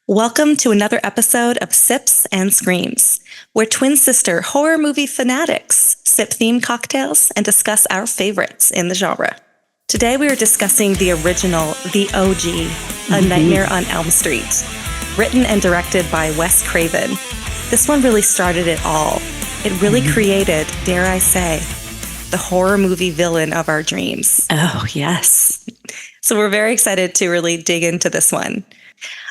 Welcome to another episode of Sips and Screams, where twin sister horror movie fanatics sip themed cocktails and discuss our favorites in the genre. Today we are discussing the original, the OG, A Nightmare on Elm Street, written and directed by Wes Craven. This one really started it all. It really created, dare I say, the horror movie villain of our dreams. Oh, yes. So we're very excited to really dig into this one.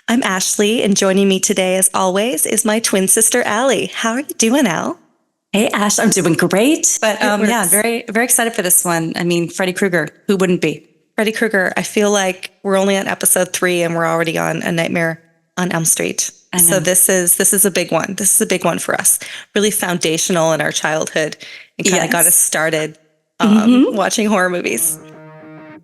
I'm Ashley, and joining me today, as always, is my twin sister, Allie. How are you doing, Al? Hey, Ash, I'm doing great. But yeah, very, very excited for this one. I mean, Freddy Krueger, who wouldn't be? Freddy Krueger, I feel like we're only on episode 3 and we're already on A Nightmare on Elm Street. So this is a big one. This is a big one for us. Really foundational in our childhood and kind of got us started watching horror movies.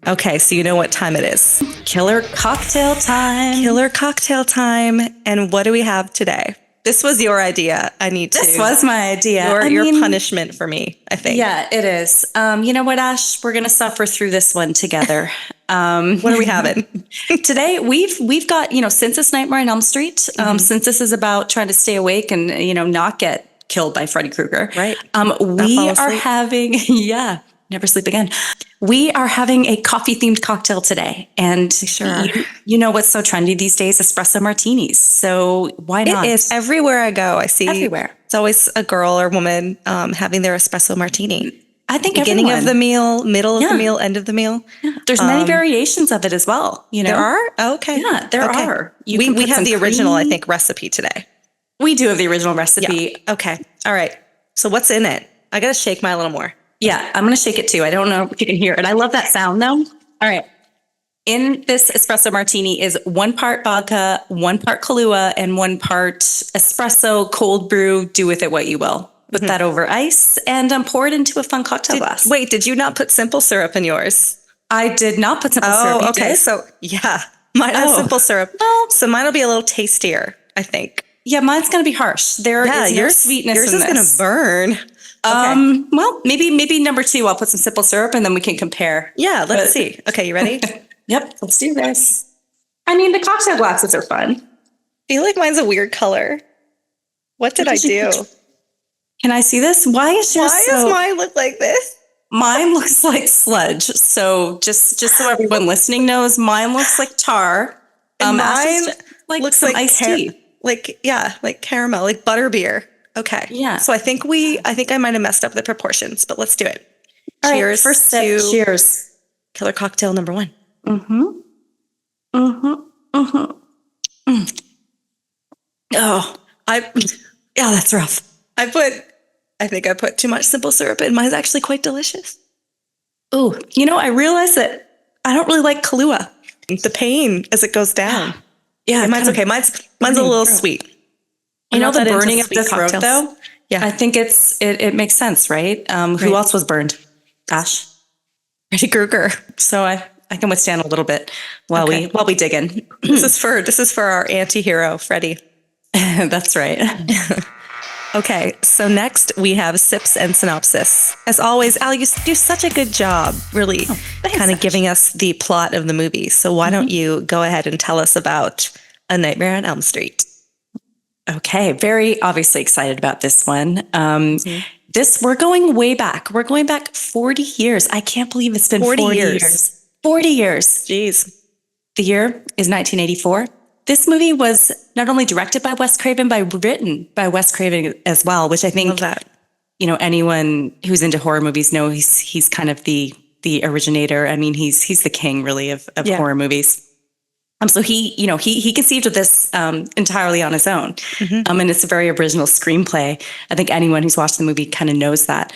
Okay, so you know what time it is. Killer cocktail time. Killer cocktail time. And what do we have today? This was your idea. This was my idea. Your punishment for me, I think. Yeah, it is. You know what, Ash? We're going to suffer through this one together. What are we having? Today, we've got, since it's Nightmare on Elm Street, since this is about trying to stay awake and, not get killed by Freddy Krueger. Right. We are having, never sleep again. We are having a coffee-themed cocktail today. And you know what's so trendy these days? Espresso martinis. So why not? It is. Everywhere I go, I see. Everywhere. It's always a girl or woman having their espresso martini. I think beginning of the meal, middle of the meal, end of the meal. Yeah. There's many variations of it as well. There are? Oh, okay. Yeah, there are. We have the original, I think, recipe today. We do have the original recipe. Yeah. Okay. All right. So what's in it? I got to shake mine a little more. Yeah, I'm going to shake it too. I don't know if you can hear it. I love that sound though. All right. In this espresso martini is 1 part vodka, 1 part Kahlua, and 1 part espresso, cold brew. Do with it what you will. Put that over ice and pour it into a fun cocktail glass. Wait, did you not put simple syrup in yours? I did not put simple syrup. Oh, okay. So mine has simple syrup. Well, so mine will be a little tastier, I think. Yeah, mine's going to be harsh. There is no sweetness yours in is going to burn. Okay. Well, maybe number 2, I'll put some simple syrup and then we can compare. Yeah, let's see. Okay, you ready? Yep, let's do this. I mean, the cocktail glasses are fun. I feel like mine's a weird color. What did I do? Can I see this? Why does mine look like this? Mine looks like sludge. So just so everyone listening knows, mine looks like tar. And mine looks like iced tea. Like caramel, like butterbeer. Okay. Yeah. So I think I might have messed up the proportions, but let's do it. All cheers. Right, first sip. Cheers. Killer cocktail number 1. Oh, that's rough. I think I put too much simple syrup in. Mine's actually quite delicious. Oh, I realized that I don't really like Kahlua. The pain as it goes down. Yeah, mine's okay. Mine's a little sweet. The burning of the throat, though? Yeah. I think it makes sense, right? Who else was burned? Ash. Freddy Krueger. So I can withstand a little bit while we dig in. This is for our anti-hero, Freddy. That's right. Okay, so next we have Sips and Synopsis. As always, Al, you do such a good job, really kind of giving us the plot of the movie. So why don't you go ahead and tell us about A Nightmare on Elm Street? Okay, very obviously excited about this one. We're going way back. We're going back 40 years. I can't believe it's been 40 years. 40 years. Jeez. The year is 1984. This movie was not only directed by Wes Craven, but written by Wes Craven as well, which I think anyone who's into horror movies know he's kind of the originator. I mean, he's the king really of horror movies. So he conceived of this entirely on his own. And it's a very original screenplay. I think anyone who's watched the movie kind of knows that.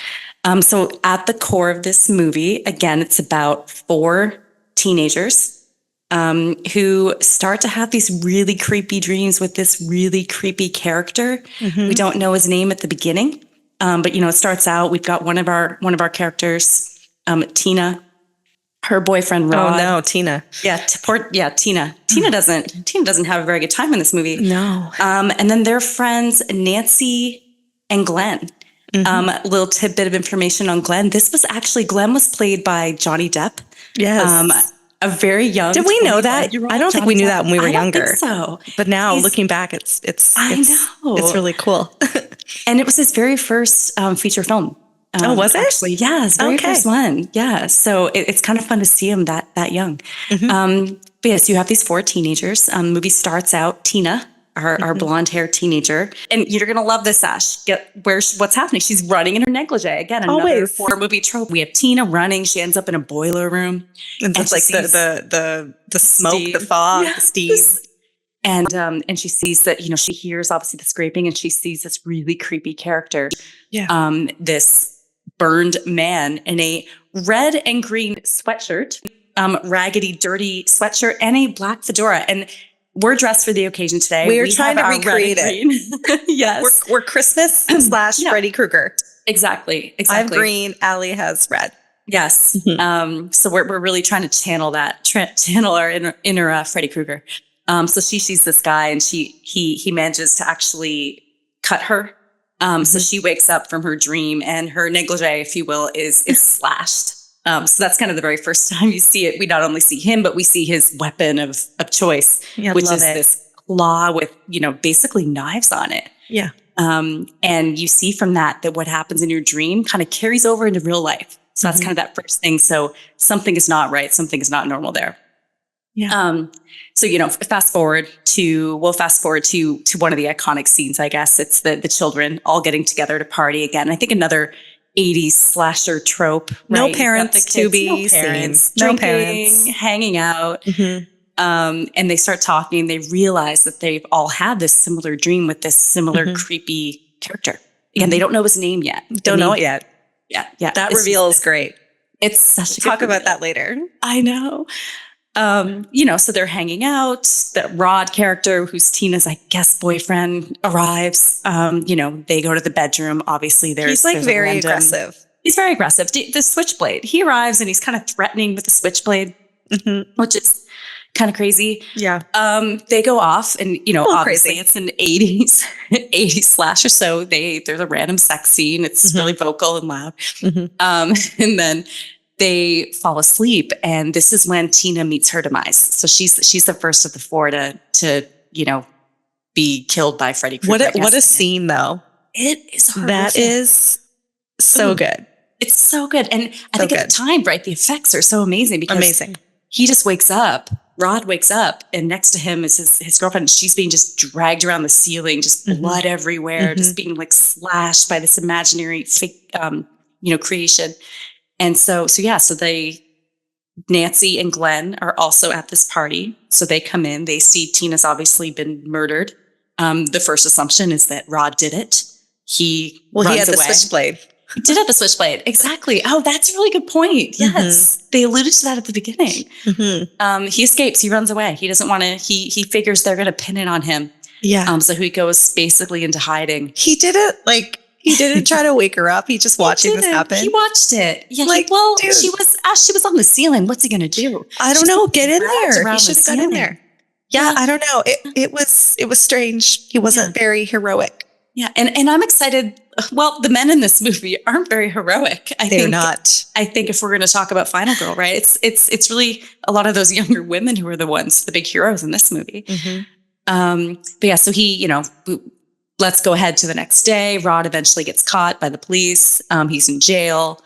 So at the core of this movie, again, it's about 4 teenagers who start to have these really creepy dreams with this really creepy character. We don't know his name at the beginning, but it starts out. We've got one of our characters, Tina. Her boyfriend Rod. Oh no, Tina. Tina. Tina doesn't have a very good time in this movie. No. And then their friends Nancy and Glenn. A little tidbit of information on Glenn. Glenn was played by Johnny Depp. Yes. a very young. Did we know that? I don't think we knew that when we were younger. Think so, but now looking back, it's really cool. And it was his very first feature film. Was it? Actually, yeah, his very first one. Yeah, so it's kind of fun to see him that young. But yes, you have these 4 teenagers. The movie starts out, Tina, our blonde-haired teenager. And you're going to love this, Ash. What's happening? She's running in her negligee. Again, another horror movie trope. We have Tina running. She ends up in a boiler room. And it's like the smoke, the fog, the steam. And she sees that, she hears obviously the scraping, and she sees this really creepy character. Yeah. This burned man in a red and green sweatshirt, raggedy, dirty sweatshirt, and a black fedora. And we're dressed for the occasion today. We are trying to recreate it. Yes. We're Christmas / Freddy Krueger. Exactly. I have green. Allie has red. Yes. So we're really trying to channel our inner Freddy Krueger. So she sees this guy, and he manages to actually cut her. So she wakes up from her dream, and her negligee, if you will, is slashed. So that's kind of the very first time you see it. We not only see him, but we see his weapon of choice, which is this claw with, basically knives on it. Yeah. And you see from that what happens in your dream kind of carries over into real life. So that's kind of that first thing. So something is not right. Something is not normal there. Yeah. So, we'll fast forward to one of the iconic scenes, I guess. It's the children all getting together to party again. I think another 80s slasher trope. No right? parents to be seen. No parents. Hanging out. And they start talking. They realize that they've all had this similar dream with this similar creepy character. Again, they don't know his name yet. Don't know it yet. Yeah. That reveal is great. It's such a Talk about that later. I know. So they're hanging out. That Rod character, who's Tina's, I guess, boyfriend, arrives. They go to the bedroom. Obviously, he's very aggressive. He's very aggressive. The switchblade. He arrives and he's kind of threatening with the switchblade, which is kind of crazy. Yeah. They go off, and obviously it's an 80s slasher. So there's a random sex scene. It's really vocal and loud. And then they fall asleep, and this is when Tina meets her demise. So she's the first of the 4 to be killed by Freddy Krueger. What a scene, though! It is horrific. That is so good. It's so good, and I think at the time, right, the effects are so amazing because he just wakes up. Rod wakes up, and next to him is his girlfriend. And she's being just dragged around the ceiling, just blood everywhere, just being like slashed by this imaginary fake, creation. And so Nancy and Glenn are also at this party. So they come in, they see Tina's obviously been murdered. The first assumption is that Rod did it. He had the switchblade. He did have the switchblade. Exactly. Oh, that's a really good point. Yes. They alluded to that at the beginning. He escapes. He runs away. He doesn't want to, he figures they're going to pin it on him. Yeah. So he goes basically into hiding. He didn't try to wake her up. He just watching this happen. He watched it. Yeah. Dude. She was on the ceiling. What's he going to do? I don't know. Get in there. He should have got in there. Yeah. I don't know. It was strange. He wasn't very heroic. Yeah. And I'm excited. Well, the men in this movie aren't very heroic. They're not. I think if we're going to talk about Final Girl, right? It's really a lot of those younger women who are the big heroes in this movie. But yeah, so he, let's go ahead to the next day. Rod eventually gets caught by the police. He's in jail.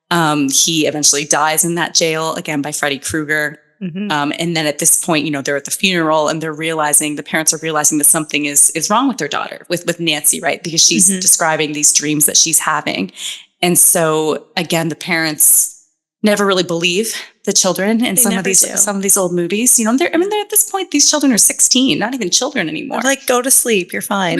He eventually dies in that jail, again, by Freddy Krueger. And then at this point, they're at the funeral, and the parents are realizing that something is wrong with their daughter, with Nancy, right? Because she's describing these dreams that she's having. And so again, the parents never really believe the children in some of these old movies. They're at this point, these children are 16, not even children anymore. They're like, go to sleep, you're fine.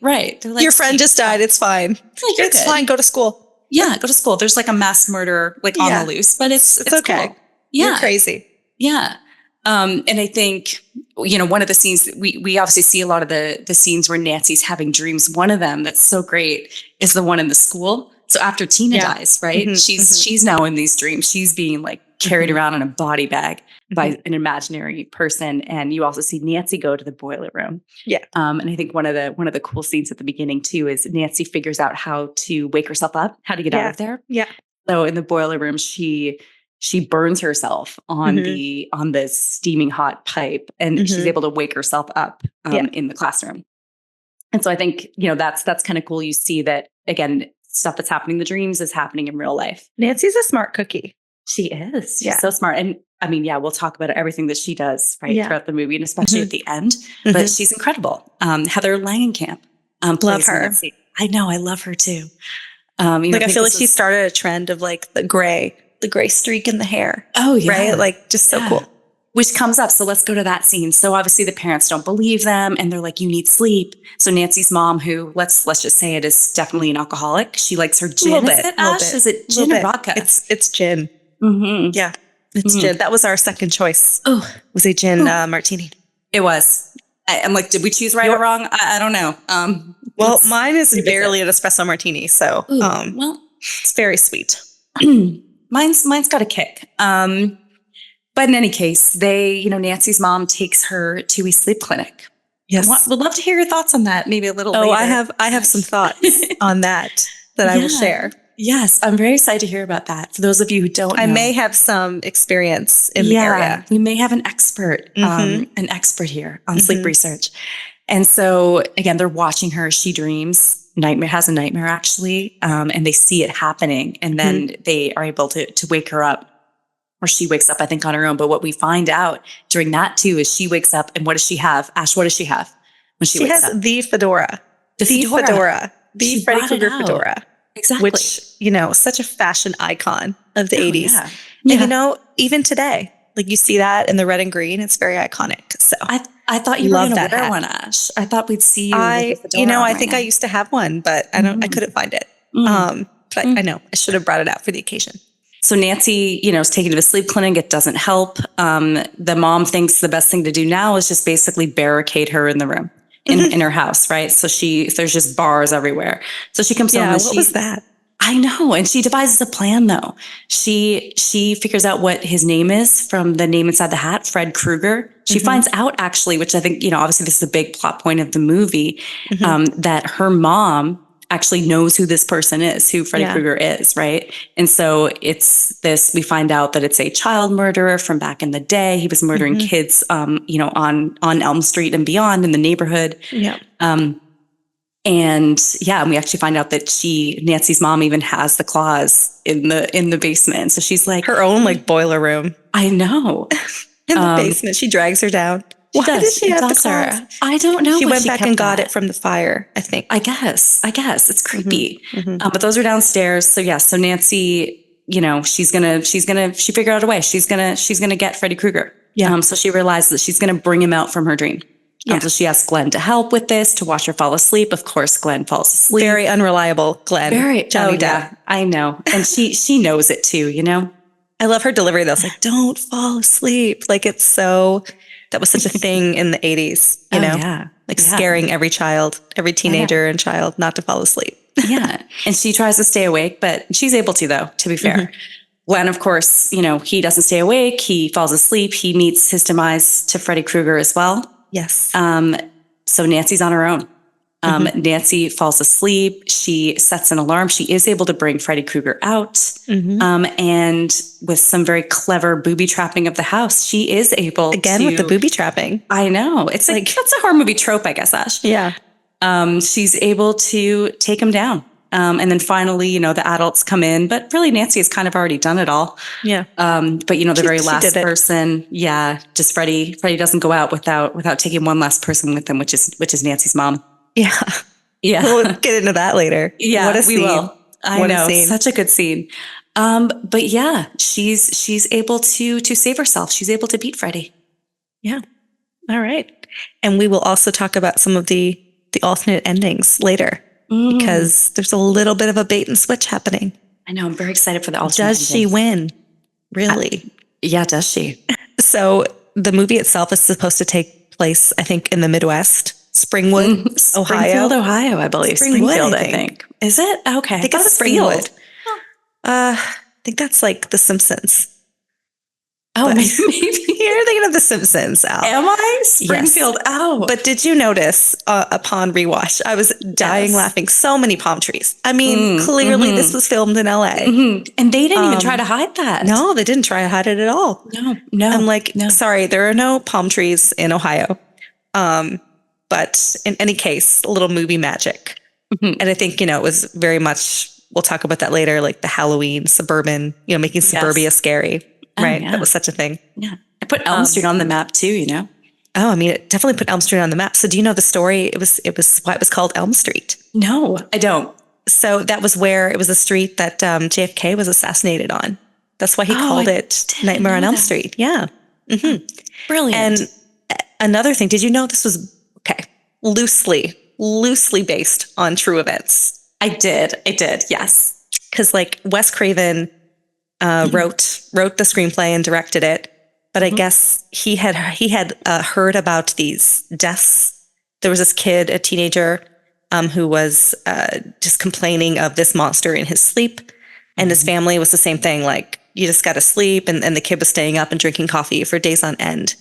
Right. They're like, your friend just died, it's fine. It's fine, go to school. Yeah, go to school. There's like a mass murder on the loose, but it's okay. Cool. Yeah. You're crazy. Yeah. And I think, one of the scenes, we obviously see a lot of the scenes where Nancy's having dreams. One of them that's so great is the one in the school. So after Tina dies, right? She's now in these dreams. She's being like carried around in a body bag by an imaginary person. And you also see Nancy go to the boiler room. Yeah. And I think one of the cool scenes at the beginning too is Nancy figures out how to wake herself up, how to get out of there. Yeah. So in the boiler room, she she burns herself on the steaming hot pipe, and she's able to wake herself up in the classroom. And so I think, that's kind of cool. You see that, again, stuff that's happening in the dreams is happening in real life. Nancy's a smart cookie. She is. She's so smart. And I mean, we'll talk about everything that she does throughout the movie, and especially at the end. But she's incredible. Heather Langenkamp love her. Nancy. I know. I love her too. I feel like she started a trend of like the gray streak in the hair. Oh, yeah. Right? Like just so cool. Which comes up. So let's go to that scene. So obviously the parents don't believe them, and they're like, you need sleep. So Nancy's mom, who let's just say it is definitely an alcoholic. She likes her gin. Is it gin or vodka? It's gin. Yeah. It's gin. That was our second choice. Oh, was a gin martini. It was. I'm like, did we choose right or wrong? I don't know. Well, mine is barely an espresso martini. So, it's very sweet. Mine's got a kick. But in any case, Nancy's mom takes her to a sleep clinic. Yes. Would love to hear your thoughts on that maybe a little later. I have some thoughts on that I will share. Yes, I'm very excited to hear about that. For those of you who don't know. I may have some experience in the area. We may have an expert here on sleep research. And so, again, they're watching her. She dreams. Has a nightmare, actually. And they see it happening. And then they are able to wake her up. Or she wakes up, I think, on her own. But what we find out during that, too, is she wakes up. And what does she have? Ash, what does she have when she wakes up? She has the fedora. The fedora. The Freddy Krueger fedora. Exactly. Which, such a fashion icon of the 80s. Yeah. And, even today, like you see that in the red and green, it's very iconic. So I thought you were going to wear one, Ash. I thought we'd see you. I think I used to have one, but I couldn't find it. But I know I should have brought it out for the occasion. So Nancy, is taken to the sleep clinic. It doesn't help. The mom thinks the best thing to do now is just basically barricade her in the room. In her house, right? So there's just bars everywhere. So she comes home. What was that? I know. And she devises a plan though. She figures out what his name is from the name inside the hat, Fred Krueger. She finds out actually, which I think, obviously this is a big plot point of the movie, that her mom actually knows who this person is, who Freddy Krueger is, right? And so we find out that it's a child murderer from back in the day. He was murdering kids, on Elm Street and beyond in the neighborhood. Yeah. And we actually find out that Nancy's mom even has the claws in the basement. So she's like her own like boiler room. I know. In the basement, she drags her down. Why did she have the claws? I don't know. She went back and got it from the fire, I think. I guess it's creepy. But those are downstairs. So so Nancy, she figured out a way. She's gonna get Freddy Krueger. Yeah. So she realizes that she's gonna bring him out from her dream. So she asks Glenn to help with this, to watch her fall asleep. Of course, Glenn falls asleep. Very unreliable, Glenn. I know. And she knows it too, I love her delivery though. It's like, don't fall asleep. Like that was such a thing in the 80s, you know? Yeah. Scaring every child, every teenager and child not to fall asleep. Yeah. And she tries to stay awake, but she's able to though, to be fair. Glenn, of course, he doesn't stay awake. He falls asleep. He meets his demise to Freddy Krueger as well. Yes. So Nancy's on her own. Nancy falls asleep. She sets an alarm. She is able to bring Freddy Krueger out. And with some very clever booby trapping of the house, she is able Again, with the booby trapping. I know. It's like that's a horror movie trope, I guess, Ash. Yeah. She's able to take him down. And then finally, the adults come in, but really Nancy has kind of already done it all. Yeah. But the very last person, just Freddie doesn't go out without taking one last person with him, which is Nancy's mom. Yeah. Yeah. We'll get into that later. Yeah, what a scene. We will. I know. Such a good scene. But she's able to save herself. She's able to beat Freddie. Yeah. All right. And we will also talk about some of the alternate endings later. Because there's a little bit of a bait and switch happening. I know. I'm very excited for the alternate endings. Does she win? Really? Does she? So the movie itself is supposed to take place, I think, in the Midwest. Ohio. Springfield, Ohio, I believe. Springfield, I think. Is it? Okay. I think it's Springfield. I think that's like The Simpsons. Oh, maybe. You're thinking of The Simpsons, Al. Am I? Springfield. Yes. Oh. But did you notice upon rewatch, I was dying laughing. So many palm trees. I mean, clearly this was filmed in LA. And they didn't even try to hide that. No, they didn't try to hide it at all. No. I'm like, sorry, there are no palm trees in Ohio. But in any case, a little movie magic. And I think, it was very much, we'll talk about that later, like the Halloween suburban, making suburbia scary. Right. That was such a thing. Yeah. I put Elm Street on the map too, Oh, I mean, it definitely put Elm Street on the map. So do you know the story? It was why it was called Elm Street. No, I don't. So that was where it was a street that JFK was assassinated on. That's why he called it Nightmare on Elm Street. Yeah. Brilliant. And another thing, did you know this was, loosely based on true events? I did. Yes. Because like Wes Craven wrote the screenplay and directed it. But I guess he had heard about these deaths. There was this kid, a teenager, who was just complaining of this monster in his sleep. And his family was the same thing. Like, you just got to sleep. And the kid was staying up and drinking coffee for days on end.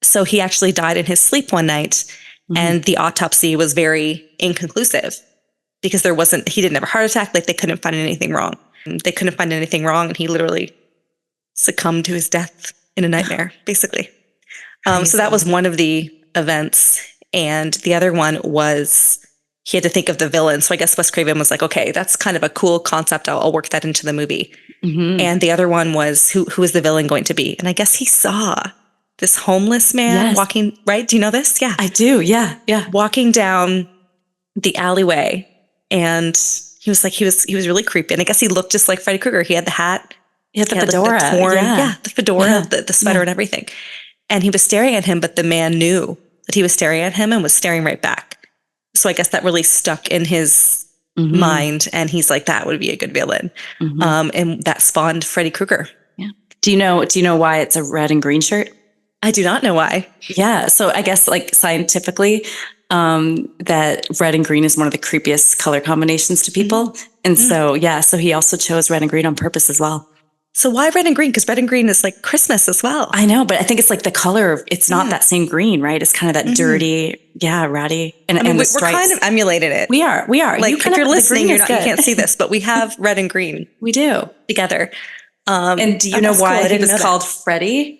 So he actually died in his sleep one night. And the autopsy was very inconclusive because he didn't have a heart attack. Like, they couldn't find anything wrong. And he literally succumbed to his death in a nightmare, basically. So that was one of the events. And the other one was he had to think of the villain. So I guess Wes Craven was like, okay, that's kind of a cool concept. I'll work that into the movie. And the other one was who is the villain going to be? And I guess he saw this homeless man walking, right? Do you know this? Yeah. I do. Yeah. Walking down the alleyway. And he was really creepy. And I guess he looked just like Freddy Krueger. He had the hat. He had the fedora. The fedora, the sweater and everything. And he was staring at him, but the man knew that he was staring at him and was staring right back. So I guess that really stuck in his mind. And he's like, that would be a good villain. And that spawned Freddy Krueger. Yeah. Do you know why it's a red and green shirt? I do not know why. Yeah. So I guess like scientifically, that red and green is one of the creepiest color combinations to people. And so he also chose red and green on purpose as well. So why red and green? Because red and green is like Christmas as well. I know, but I think it's like the color. It's not that same green, right? It's kind of that dirty, ratty. And, I mean, we're kind of emulated it. We are. Like if you're listening, you can't see this, but we have red and green. We do together. And do you know why it was called Freddy?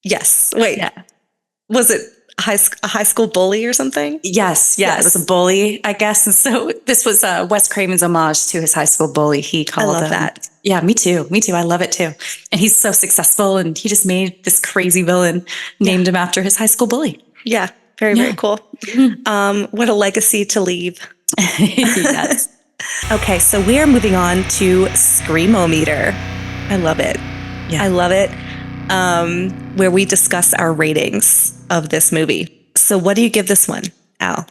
Yes. Wait. Yeah. Was it a high school bully or something? Yes. Yeah. It was a bully, I guess. And so this was Wes Craven's homage to his high school bully. He called I love that. Yeah, me too. I love it too. And he's so successful and he just made this crazy villain, named him after his high school bully. Yeah. Very cool. What a legacy to leave. Yes. Okay. So we are moving on to Screamometer. I love it. Yeah. I love it. Where we discuss our ratings of this movie. So what do you give this one, Al?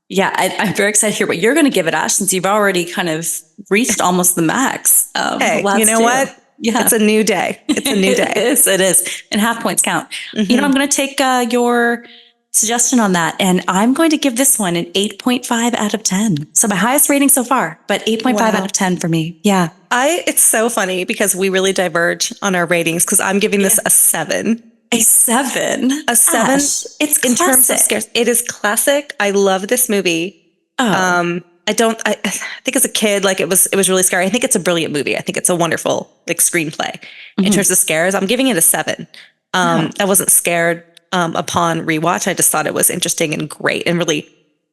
Yeah, I'm very excited to hear what you're going to give it, Ash, since you've already kind of reached almost the max. Hey, you know what? Yeah. It's a new day. It's a new day. It is. And half points count. I'm going to take your suggestion on that. And I'm going to give this one an 8.5 out of 10. So my highest rating so far, but 8.5 out of 10 for me. Yeah. It's so funny because we really diverge on our ratings because I'm giving this a 7. A 7? A 7. Ash, it's in terms of scares. It is classic. I love this movie. Oh. I think as a kid, like it was really scary. I think it's a brilliant movie. I think it's a wonderful like screenplay. In terms of scares, I'm giving it a 7. I wasn't scared upon rewatch. I just thought it was interesting and great and really,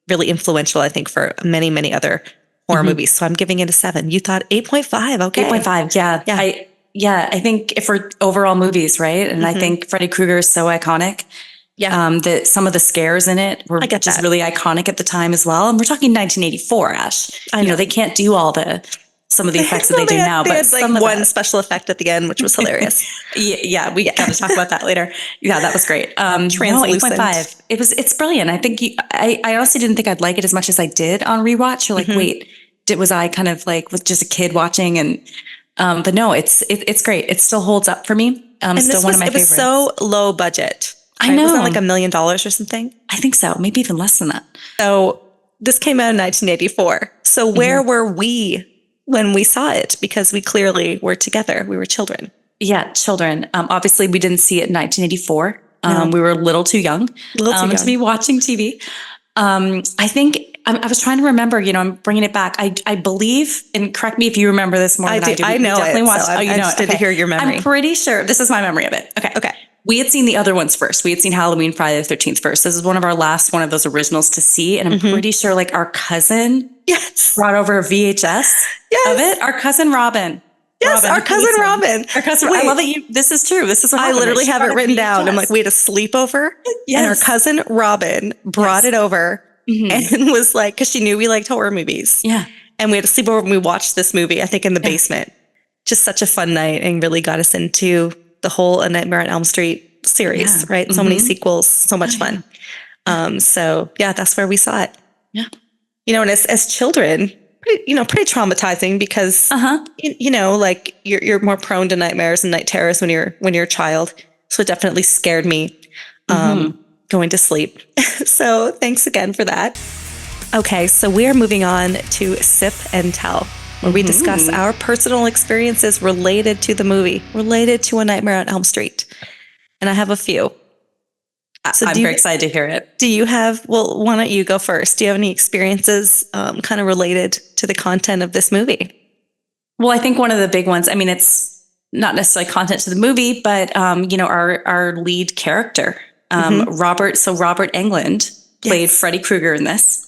really influential, I think, for many, many other horror movies. So I'm giving it a 7. You thought 8.5. Okay. 8.5. Yeah. I think if we're overall movies, right? And I think Freddy Krueger is so iconic. Yeah. That some of the scares in it were just really iconic at the time as well. And we're talking 1984, Ash. I know they can't do some of the effects that they do now, but had like one special effect at the end, which was hilarious. We got to talk about that later. Yeah, that was great. Translucent. 8.5. It's brilliant. I think I honestly didn't think I'd like it as much as I did on rewatch. You're like, wait, was I kind of like with just a kid watching? And but no, it's great. It still holds up for me. Still one of my favorites. It was so low budget. Right? I know. Wasn't it like $1 million or something? I think so. Maybe even less than that. So this came out in 1984. So where were we when we saw it? Because we clearly were together. We were children. Yeah, children. Obviously, we didn't see it in 1984. No. We were a little too young, to be watching TV. I think I was trying to remember, I'm bringing it back. I believe, and correct me if you remember this more than I do. I know it. Watched, so I'm interested to hear your memory. I'm pretty sure this is my memory of it. Okay. We had seen the other ones first. We had seen Halloween, Friday the 13th first. This is one of our last one of those originals to see. And I'm pretty sure like our cousin brought over a VHS of it. Our cousin Robin. Yes, our cousin Robin. Our cousin. Wait, I love that this is true. This is what I literally have it written down. I'm like, we had a sleepover and our cousin Robin brought it over and was like, because she knew we liked horror movies. Yeah. And we had a sleepover and we watched this movie, I think in the basement. Just such a fun night and really got us into the whole A Nightmare on Elm Street series, right? So many sequels, so much fun. So yeah, that's where we saw it. Yeah. And as children, pretty traumatizing because, like you're more prone to nightmares and night terrors when you're a child. So it definitely scared me, going to sleep. So thanks again for that. Okay. So we are moving on to Sip and Tell, where we discuss our personal experiences related to the movie, related to A Nightmare on Elm Street. And I have a few. So I'm very excited to hear it. Do you have, why don't you go first? Do you have any experiences kind of related to the content of this movie? Well, I think one of the big ones, it's not necessarily content to the movie, but, our lead character, Robert Englund played Freddy Krueger in this.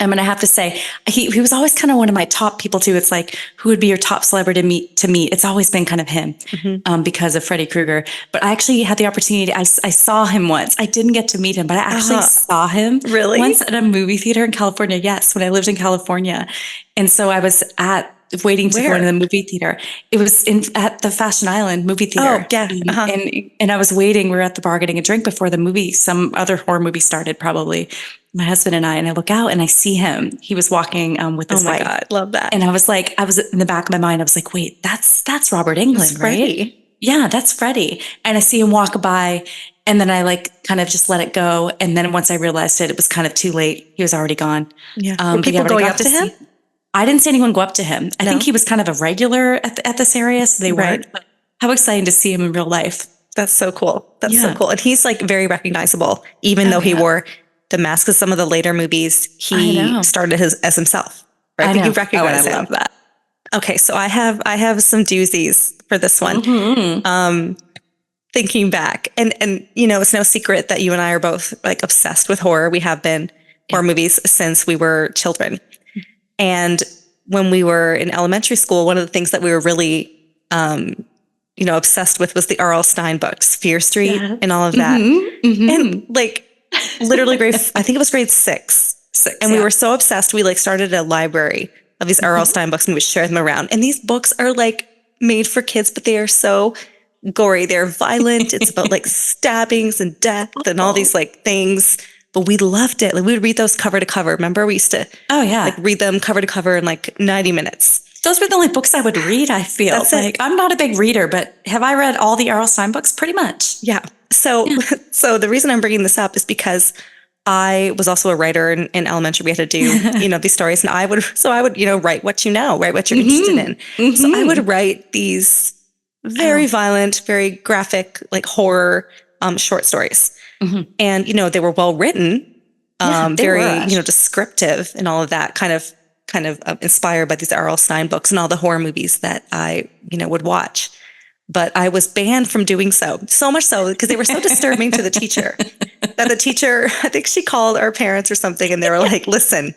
I'm going to have to say, he was always kind of one of my top people too. It's like, who would be your top celebrity to meet? It's always been kind of him because of Freddy Krueger. But I actually had the opportunity, I saw him once. I didn't get to meet him, but I actually saw him once at a movie theater in California. Yes, when I lived in California. And so I was waiting to go into the movie theater. It was at the Fashion Island movie theater. Oh, yeah. And I was waiting. We were at the bar getting a drink before the movie. Some other horror movie started probably. My husband and I look out and I see him. He was walking with his wife. Oh my God, love that. And I was in the back of my mind, I was like, wait, that's Robert Englund, right? Yeah, that's Freddy. And I see him walk by and then I kind of just let it go. And then once I realized it was kind of too late. He was already gone. Yeah. Were people going up to him? I didn't see anyone go up to him. I think he was kind of a regular at this area, so they weren't. But how exciting to see him in real life. That's so cool. That's so cool. And he's very recognizable, even though he wore the mask of some of the later movies. He started as himself. Right? I think you recognize him. I love that. Okay, so I have some doozies for this one. Thinking back, and it's no secret that you and I are both obsessed with horror. We have been horror movies since we were children. And when we were in elementary school, one of the things that we were really, obsessed with was the R.L. Stine books, Fear Street and all of that. And literally I think it was grade six. And we were so obsessed. We started a library of these R.L. Stine books and we would share them around. And these books are made for kids, but they are so gory. They're violent. It's about stabbings and death and all these things. But we loved it. We would read those cover to cover. Remember, we used to read them cover to cover in 90 minutes. Those were the only books I would read, I feel. I'm not a big reader, but have I read all the R.L. Stine books? Pretty much. Yeah. So the reason I'm bringing this up is because I was also a writer in elementary. We had to do, these stories. And I would write what write what you're interested in. So I would write these very violent, very graphic, horror short stories. And, they were well written, very, descriptive and all of that kind of inspired by these R.L. Stine books and all the horror movies that I, would watch. But I was banned from doing so much so because they were so disturbing to the teacher that the teacher, I think she called our parents or something and they were like, listen,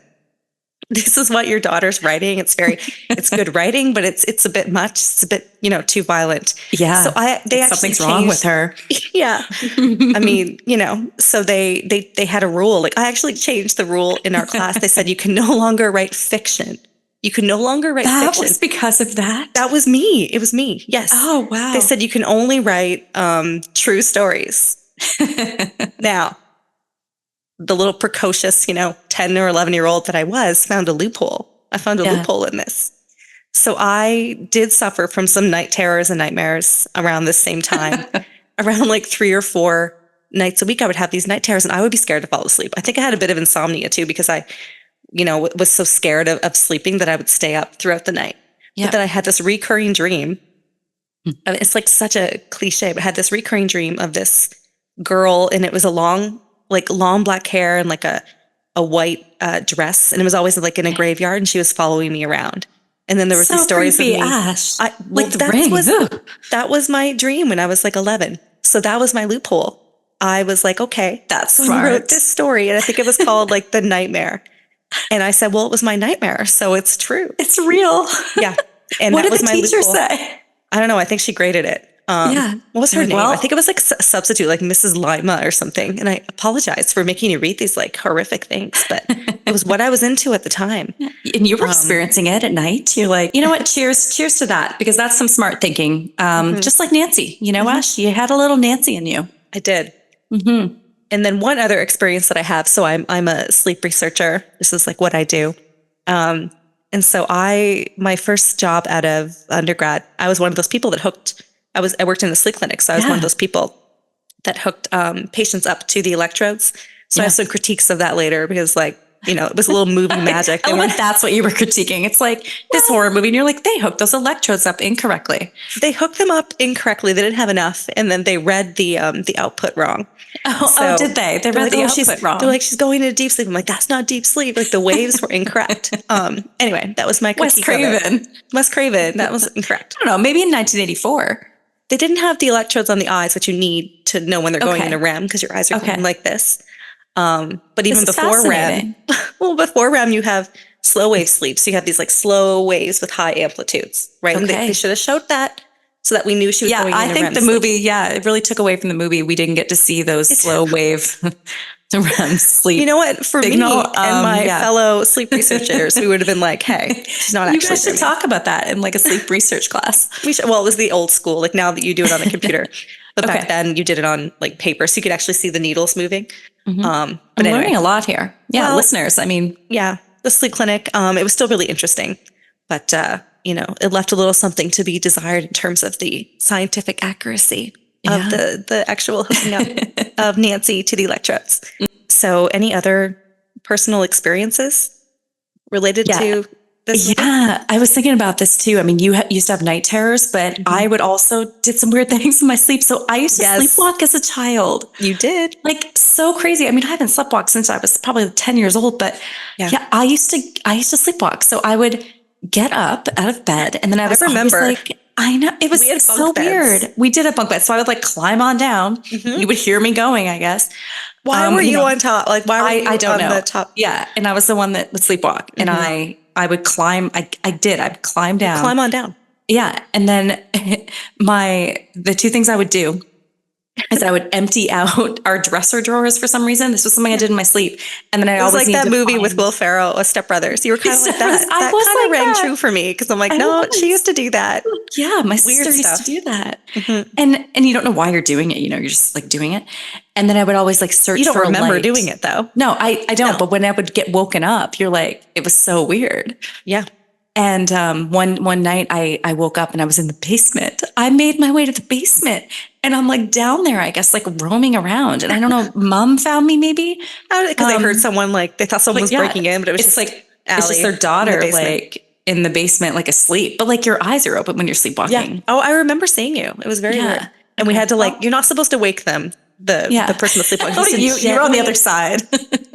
this is what your daughter's writing. It's good writing, but it's a bit much. It's a bit, too violent. Yeah. So something's wrong with her. Yeah. So they had a rule. I actually changed the rule in our class. They said you can no longer write fiction. You can no longer write fiction. That was because of that? That was me. It was me. Yes. Oh, wow. They said you can only write true stories. Now, the little precocious, 10 or 11-year-old that I was found a loophole. I found a loophole in this. So I did suffer from some night terrors and nightmares around this same time. Around 3 or 4 nights a week, I would have these night terrors and I would be scared to fall asleep. I think I had a bit of insomnia too because I, was so scared of sleeping that I would stay up throughout the night. But then I had this recurring dream I mean, it's like such a cliche, but I had this recurring dream of this girl, and it was a long black hair and like a white dress, and it was always like in a graveyard, and she was following me around. And then there was these stories creepy, of me. Ash. That was my dream when I was like 11. So that was my loophole. I was like, okay, that's so smart. I wrote this story, and I think it was called like The Nightmare. And I said, well, it was my nightmare, so it's true. It's real. Yeah. And what that did was the my teacher loophole. say? I don't know. I think she graded it. Yeah. What was her name? Well, I think it was like a substitute, like Mrs. Lima or something. And I apologize for making you read these like horrific things, but it was what I was into at the time. And you were experiencing it at night. You're like, you know what? Cheers to that, because that's some smart thinking. Just like Nancy, Ash, you had a little Nancy in you. I did. Mm-hmm. And then one other experience that I have. So I'm a sleep researcher. This is like what I do. And so my first job out of undergrad, I was one of those people that I worked in the sleep clinic. So I was one of those people that hooked patients up to the electrodes. So I have some critiques of that later, because like, it was a little movie magic. That's what you were critiquing. It's like this horror movie, and you're like, they hooked those electrodes up incorrectly. They hooked them up incorrectly. They didn't have enough, and then they read the output wrong. Did they? They read the output wrong. They're like, she's going into deep sleep. I'm like, that's not deep sleep. Like the waves were incorrect. Anyway, that was my critique. Wes Craven. That was incorrect. I don't know. Maybe in 1984. They didn't have the electrodes on the eyes, which you need to know when they're going into REM, because your eyes are going like this. But even before REM, before REM, you have slow wave sleep. So you have these like slow waves with high amplitudes, right? Okay. And they should have showed that so that we knew she was going into REM. I think the movie, it really took away from the movie. We didn't get to see those slow wave REM sleep. You know what? For me and my fellow sleep researchers, we would have been like, hey, she's not actually. You guys should talk about that in like a sleep research class. We should. Well, it was the old school. Like now that you do it on the computer. But back then you did it on like paper, so you could actually see the needles moving. Mm-hmm. I'm learning a lot here. Yeah, listeners. I mean, the sleep clinic. It was still really interesting, but it left a little something to be desired in terms of the scientific accuracy of the actual hooking up of Nancy to the electrodes. So, any other personal experiences related to this? Yeah, I was thinking about this too. I mean, you used to have night terrors, but I would also did some weird things in my sleep. So I used to sleepwalk as a child. You did? Like so crazy. I mean, I haven't sleepwalked since I was probably 10 years old, but I used to sleepwalk. So I would get up out of bed, and then I remember like, I know it was so weird. We did have bunk beds. So I would like climb on down. Mm-hmm. You would hear me going, I guess. Why were you on top? Like, why were you on the top? Yeah. And I was the one that would sleepwalk. And I would climb. I'd climb down. Climb on down. Yeah. And then the two things I would do is I would empty out our dresser drawers for some reason. This was something I did in my sleep. And then I always like that movie with Will Ferrell, Step Brothers. You were kind of like that. That kind of rang true for me, because I'm like, she used to do that. Yeah, my sister used to do that. Mm-hmm. And you don't know why you're doing it. You're just like doing it. And then I would always like search for a light. You don't remember doing it though. No, I don't. No. But when I would get woken up, you're like, it was so weird. Yeah. And one night I woke up and I was in the basement. I made my way to the basement, and I'm like down there, I guess, like roaming around. And I don't know, Mom found me maybe because they heard someone they thought someone was breaking in, but it was just like it's just their daughter like in the basement, like asleep. But like your eyes are open when you're sleepwalking. Yeah. Oh, I remember seeing you. It was very weird. And we had to you're not supposed to wake them. The person that's sleepwalking. You were on the other side.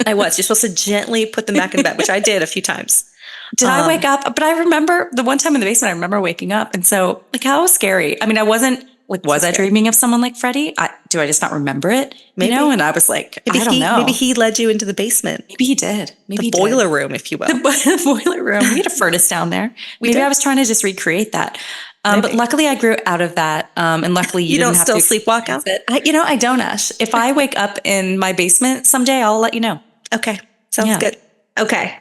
I was. You're supposed to gently put them back in bed, which I did a few times. Did I wake up? But I remember the one time in the basement, I remember waking up. And so like, how scary. I mean, I wasn't like, was I dreaming of someone like Freddie? Do I just not remember it? Maybe. And I was like, I don't know. Maybe he led you into the basement. Maybe he did. Maybe the boiler room, if you will. The boiler room. We had a furnace down there. Maybe I was trying to just recreate that. But luckily I grew out of that. And luckily you didn't have to sleepwalk out. I don't, Ash. If I wake up in my basement someday, I'll let you know. Okay. Sounds good. Okay.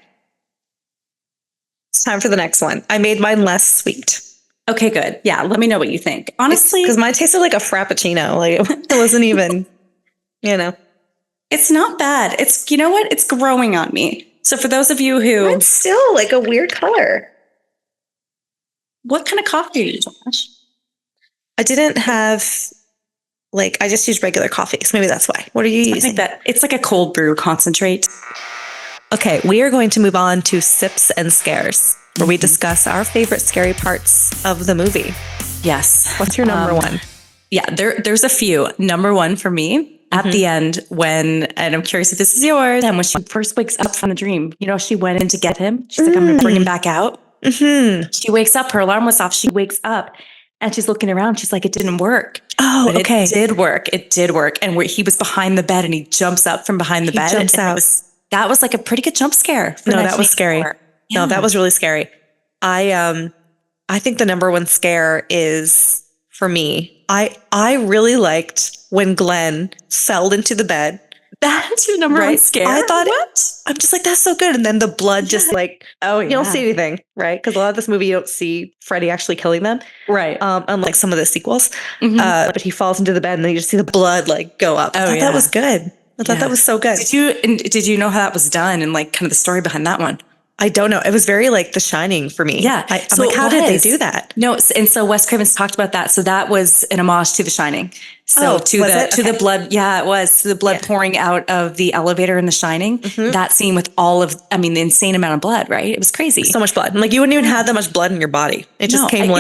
It's time for the next one. I made mine less sweet. Okay, good. Yeah, let me know what you think. Honestly, because mine tasted like a frappuccino. Like it wasn't even, It's not bad. It's, you know what? It's growing on me. So for those of you who... It's still like a weird color. What kind of coffee do you use, Josh? I didn't have, I just used regular coffee. So maybe that's why. What are you using? It's like a cold brew concentrate. Okay, we are going to move on to Sips and Scares, where we discuss our favorite scary parts of the movie. Yes. What's your number one? Yeah, there's a few. Number one for me at the end and I'm curious if this is yours, and when she first wakes up from the dream, she went in to get him. She's like, I'm going to bring him back out. She wakes up, her alarm was off. She wakes up and she's looking around. She's like, it didn't work. Oh, but okay. It did work. It did work. And he was behind the bed and he jumps up from behind the bed. Jumps out. That was like a pretty good jump scare. No, that was scary. Yeah. No, that was really scary. I think the number one scare is for me. I really liked when Glenn fell into the bed. That's your number one scare? I thought I'm just like, that's so good. And then the blood just like, you don't see anything, right? Because a lot of this movie, you don't see Freddy actually killing them. Right. Unlike some of the sequels. But he falls into the bed and then you just see the blood like go up. I thought that was good. I thought that was so good. Did you know how that was done and like kind of the story behind that one? I don't know. It was very like The Shining for me. Yeah. I'm like, how did they do that? No, and so Wes Craven's talked about that. So that was an homage to The Shining. So the blood, it was to the blood pouring out of the elevator in The Shining. That scene with the insane amount of blood, right? It was crazy. So much blood. Like you wouldn't even have that much blood in your body. It just came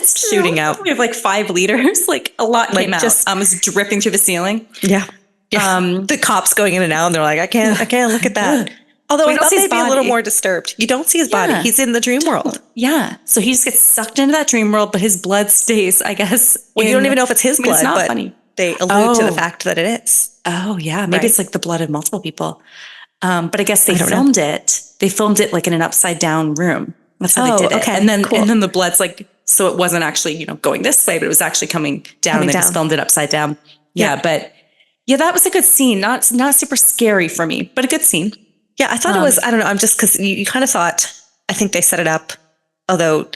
shooting out. We have like 5 liters. Like a lot came out. Just was dripping through the ceiling. Yeah. The cops going in and out and they're like, I can't look at that. Although I thought they'd be a little more disturbed. You don't see his body. He's in the dream world. Yeah. So he just gets sucked into that dream world, but his blood stays, I guess. Well, you don't even know if it's his blood, it's not but funny. They allude to the fact that it is. Oh, yeah. Maybe it's like the blood of multiple people. But I guess they filmed it. They filmed it like in an upside down room. That's how they did it. Okay. And then the blood's like, so it wasn't actually, going this way, but it was actually coming down and they just filmed it upside down. Yeah. But yeah, that was a good scene. Not super scary for me, but a good scene. Yeah, I thought it was, I don't know, I'm just, because you kind of thought, I think they set it up, although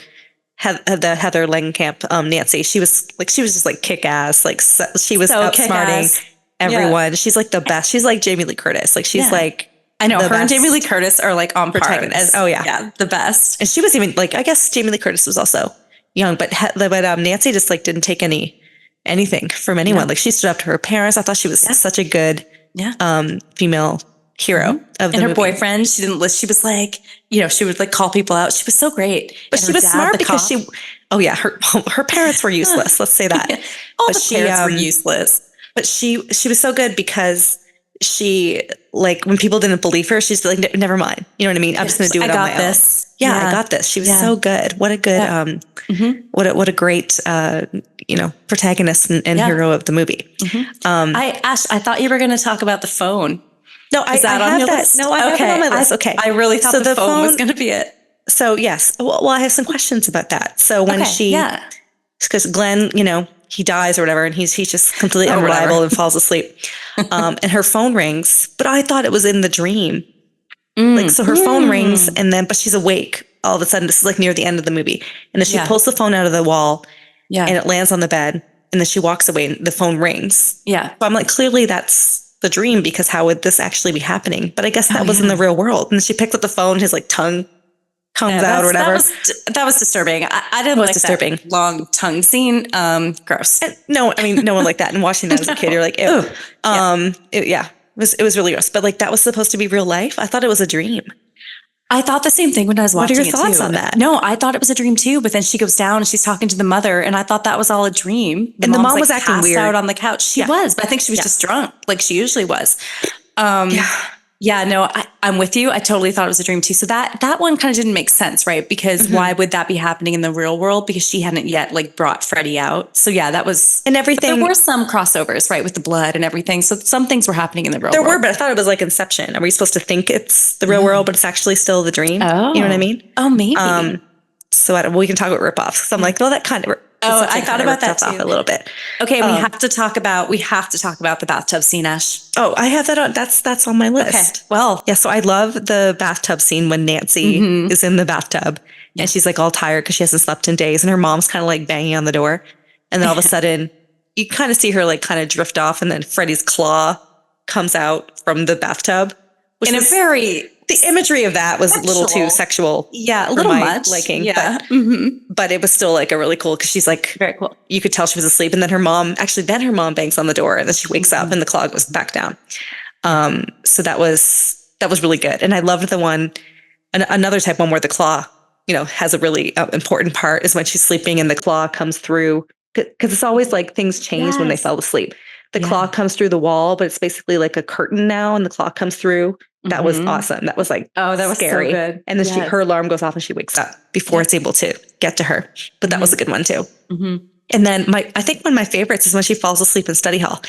the Heather Langenkamp, Nancy, she was just like kick-ass, like she was so outsmarting everyone. Yeah. She's like the best. She's like Jamie Lee Curtis. Like she's like, I know, her and Jamie Lee Curtis are like on par as, yeah, the best. And she was even like, I guess Jamie Lee Curtis was also young, but Nancy just like didn't take anything from anyone. Like she stood up to her parents. I thought she was such a good female hero of the movie. And her boyfriend, she didn't list. She was like, she would like call people out. She was so great. But she was smart because her parents were useless. Let's say that. All the parents were useless. But she was so good because she, like, when people didn't believe her, she's like, never mind. You know what I mean? I'm just going to do it on my own. Yeah, I got this. She was so good. What a good, what a great, protagonist and hero of the movie. Ash, I thought you were going to talk about the phone. No, I have that. No, I have it on my list. Okay. I really thought the phone was going to be it. So yes. Well, I have some questions about that. So when because Glenn, he dies or whatever, and he's just completely unreliable and falls asleep. And her phone rings, but I thought it was in the dream. So her phone rings but she's awake all of a sudden. This is like near the end of the movie. And then she pulls the phone out of the wall and it lands on the bed. And then she walks away and the phone rings. Yeah. So I'm like, clearly that's the dream, because how would this actually be happening? But I guess that was in the real world. And she picks up the phone, his like tongue comes out or whatever. That was disturbing. I didn't like that long tongue scene. Gross. And no one liked that. And watching that as a kid, you're like, ew. It was really gross. But like that was supposed to be real life. I thought it was a dream. I thought the same thing when I was watching it. What are your thoughts on that? No, I thought it was a dream too. But then she goes down and she's talking to the mother, and I thought that was all a dream. And the mom was acting weird out on the couch. She was, but I think she was just drunk, like she usually was. No, I'm with you. I totally thought it was a dream too. So that one kind of didn't make sense, right? Because why would that be happening in the real world? Because she hadn't yet like brought Freddy out. So yeah, that was and everything. There were some crossovers, right, with the blood and everything. So some things were happening in the real world. There were, but I thought it was like Inception. Are we supposed to think it's the real world, but it's actually still the dream? Oh, you know what I mean? Oh, maybe. So we can talk about ripoffs. So I'm like, well, that kind of. I thought about that too a little bit. Okay, we have to talk about the bathtub scene, Ash. Oh, I have that on. That's on my list. Okay. Well, yeah. So I love the bathtub scene when Nancy is in the bathtub and she's like all tired because she hasn't slept in days, and her mom's kind of like banging on the door, and then all of a sudden you kind of see her like kind of drift off, and then Freddy's claw comes out from the bathtub, which is the imagery of that was a little too sexual. Yeah, a little much. Liking, but it was still like a really cool, because she's like, very cool. You could tell she was asleep, and then her mom bangs on the door, and then she wakes up and the claw goes back down. So that was really good. And I loved the one, another type one where the claw has a really important part is when she's sleeping and the claw comes through. Because it's always like things change when they fell asleep. The claw comes through the wall, but it's basically like a curtain now, and the claw comes through. That was awesome. That was like that was scary. So good. And then her alarm goes off and she wakes up before it's able to get to her. But that was a good one too. And then I think one of my favorites is when she falls asleep in study hall,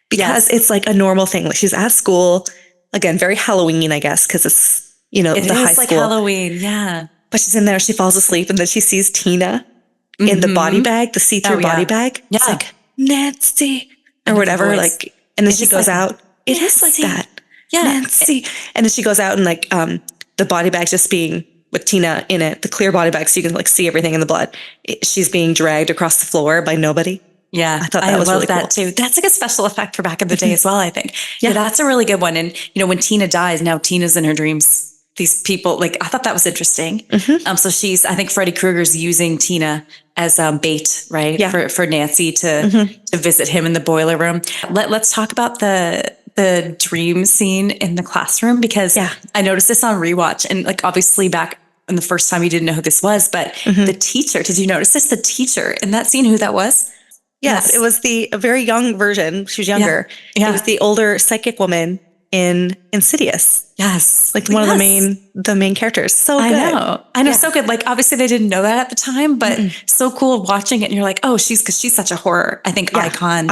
because it's like a normal thing. Like she's at school, again, very Halloween, I guess, because it's the high school. Like Halloween, yeah. But she's in there, she falls asleep, and then she sees Tina in the body bag, the see-through body bag. Yeah. It's like, Nancy, or whatever. Like, and then she goes out. It is like that. Yeah. Nancy. And then she goes out and like the body bag just being with Tina in it, the clear body bag, so you can like see everything in the blood. She's being dragged across the floor by nobody. Yeah. I thought that was really cool too. That's like a special effect for back in the day as well, I think. Yeah, that's a really good one. And when Tina dies, now Tina's in her dreams. These people, like, I thought that was interesting. So I think Freddy Krueger's using Tina as bait, right? Yeah. For Nancy to visit him in the boiler room. Let's talk about the dream scene in the classroom, because I noticed this on rewatch, and like obviously back in the first time you didn't know who this was, but the teacher, did you notice this? The teacher in that scene, who that was? Yes, it was a very young version. She was younger. Yeah. It was the older psychic woman in Insidious. Yes. Like one of the main characters. So good. I know. So good. Like obviously they didn't know that at the time, but so cool watching it. And you're like, oh, because she's such a horror, I think, icon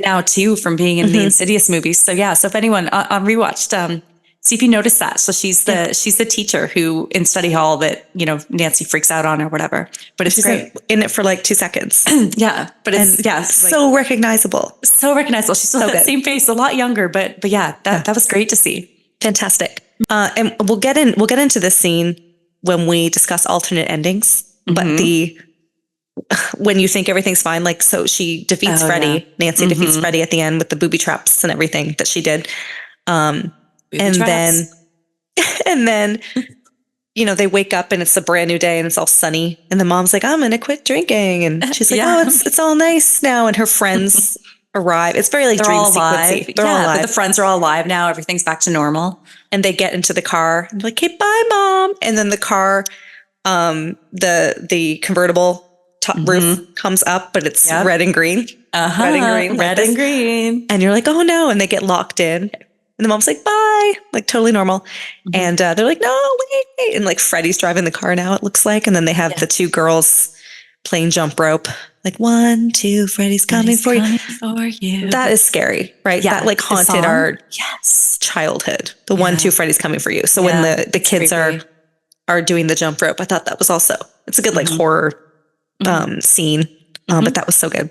now too, from being in the Insidious movies. So so if anyone on rewatched, see if you notice that. So she's the teacher who in study hall that, Nancy freaks out on or whatever, but it's great. In it for like 2 seconds. But it's so recognizable. So recognizable. She's still that same face, a lot younger, but that was great to see. Fantastic. And we'll get into this scene when we discuss alternate endings, but when you think everything's fine, like, so she defeats Freddy, Nancy defeats Freddy at the end with the booby traps and everything that she did. And then, they wake up and it's a brand new day and it's all sunny. And the mom's like, I'm going to quit drinking. And she's like, oh, it's all nice now. And her friends arrive. It's very like they're dream all alive. They're all alive. But the friends are all alive now. Everything's back to normal. And they get into the car and they're like, hey, bye, Mom. And then the car, the convertible top roof comes up, but it's red and green. Red and green. Red and green. And you're like, oh no. And they get locked in. And the mom's like, bye, like totally normal. And they're like, no, wait. And like Freddy's driving the car now, it looks like. And then they have the two girls playing jump rope. Like 1, 2, Freddy's coming for you. That is scary, right? Yeah, that like haunted our childhood. The 1, 2, Freddy's coming for you. So when the kids are doing the jump rope, I thought that was also, it's a good like horror scene. But that was so good.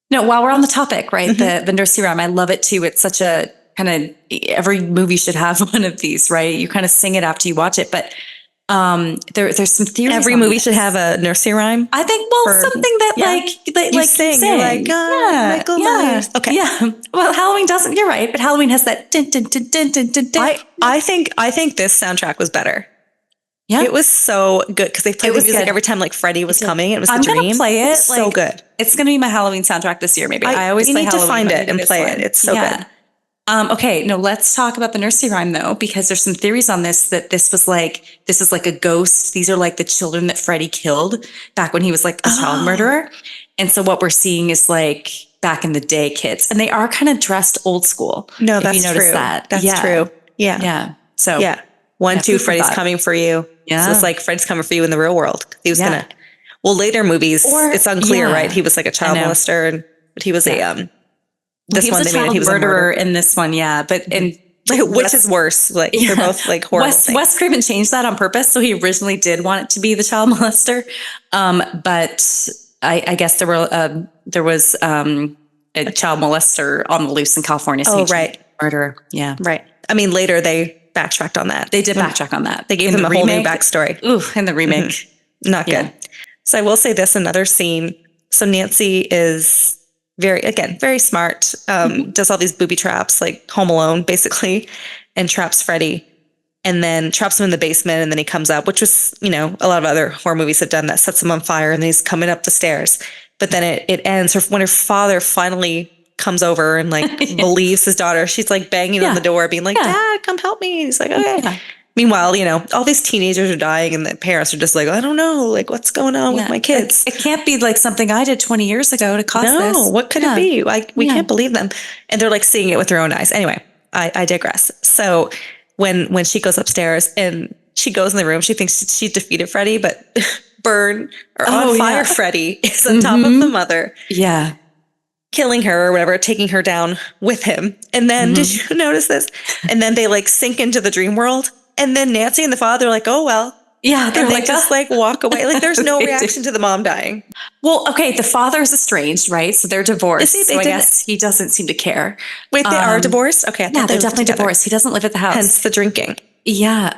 No, while we're on the topic, right? The nursery rhyme, I love it too. It's such a kind of, every movie should have one of these, right? You kind of sing it after you watch it, but there's some theories. Every movie should have a nursery rhyme. I think, something that like sing. You're like, Michael Myers. Okay. Yeah. Well, Halloween doesn't. You're right, but Halloween has that. Dun, dun, dun, dun, dun, dun, dun. I think this soundtrack was better. Yeah, it was so good because they played the music every time like Freddy was coming. It was a dream. I'm gonna play it. So good. It's gonna be my Halloween soundtrack this year. Maybe I always you play need Halloween. To find it and play it. It's so good. Okay, no, let's talk about the nursery rhyme though, because there's some theories on this that this was like a ghost. These are like the children that Freddy killed back when he was like a child murderer. And so what we're seeing is like back in the day kids, and they are kind of dressed old school. No, that's true. That's true. Yeah. Yeah. So 1, 2, Freddy's coming for you. Yeah. So it's like Freddy's coming for you in the real world. He was gonna. Well, later movies, it's unclear, right? He was like a child molester, but he was a This one, he was a murderer in this one, but which is worse? Like they're both like horrible. Wes Craven changed that on purpose, so he originally did want it to be the child molester, but I guess there was a child molester on the loose in California. So murderer, right. I mean, later they backtracked on that. They did backtrack on that. They gave him a whole new backstory. Ooh, in the remake, not good. So I will say this: another scene. So Nancy is. Very smart, does all these booby traps, like Home Alone, basically, and traps Freddy, and then traps him in the basement, and then he comes up, which was, a lot of other horror movies have done that, sets him on fire, and then he's coming up the stairs. But then it ends when her father finally comes over and, like, believes his daughter. She's, like, banging on the door, being like, Dad, come help me. And he's like, okay. Meanwhile, all these teenagers are dying and the parents are just like, I don't know, like what's going on with my kids? It can't be like something I did 20 years ago to cause this. No, what could it be? We can't believe them. And they're like seeing it with their own eyes. Anyway, I digress. So when she goes upstairs and she goes in the room, she thinks she defeated Freddy, but on fire Freddy is on top of the mother. Yeah. Killing her or whatever, taking her down with him. And then, did you notice this? And then they like sink into the dream world. And then Nancy and the father are like, oh, well. Yeah. They're like, just like walk away. Like there's no reaction to the mom dying. Well, okay. The father is estranged, right? So they're divorced. So I guess he doesn't seem to care. Wait, they are divorced? Okay. Yeah, they're definitely divorced. He doesn't live at the house. Hence the drinking. Yeah.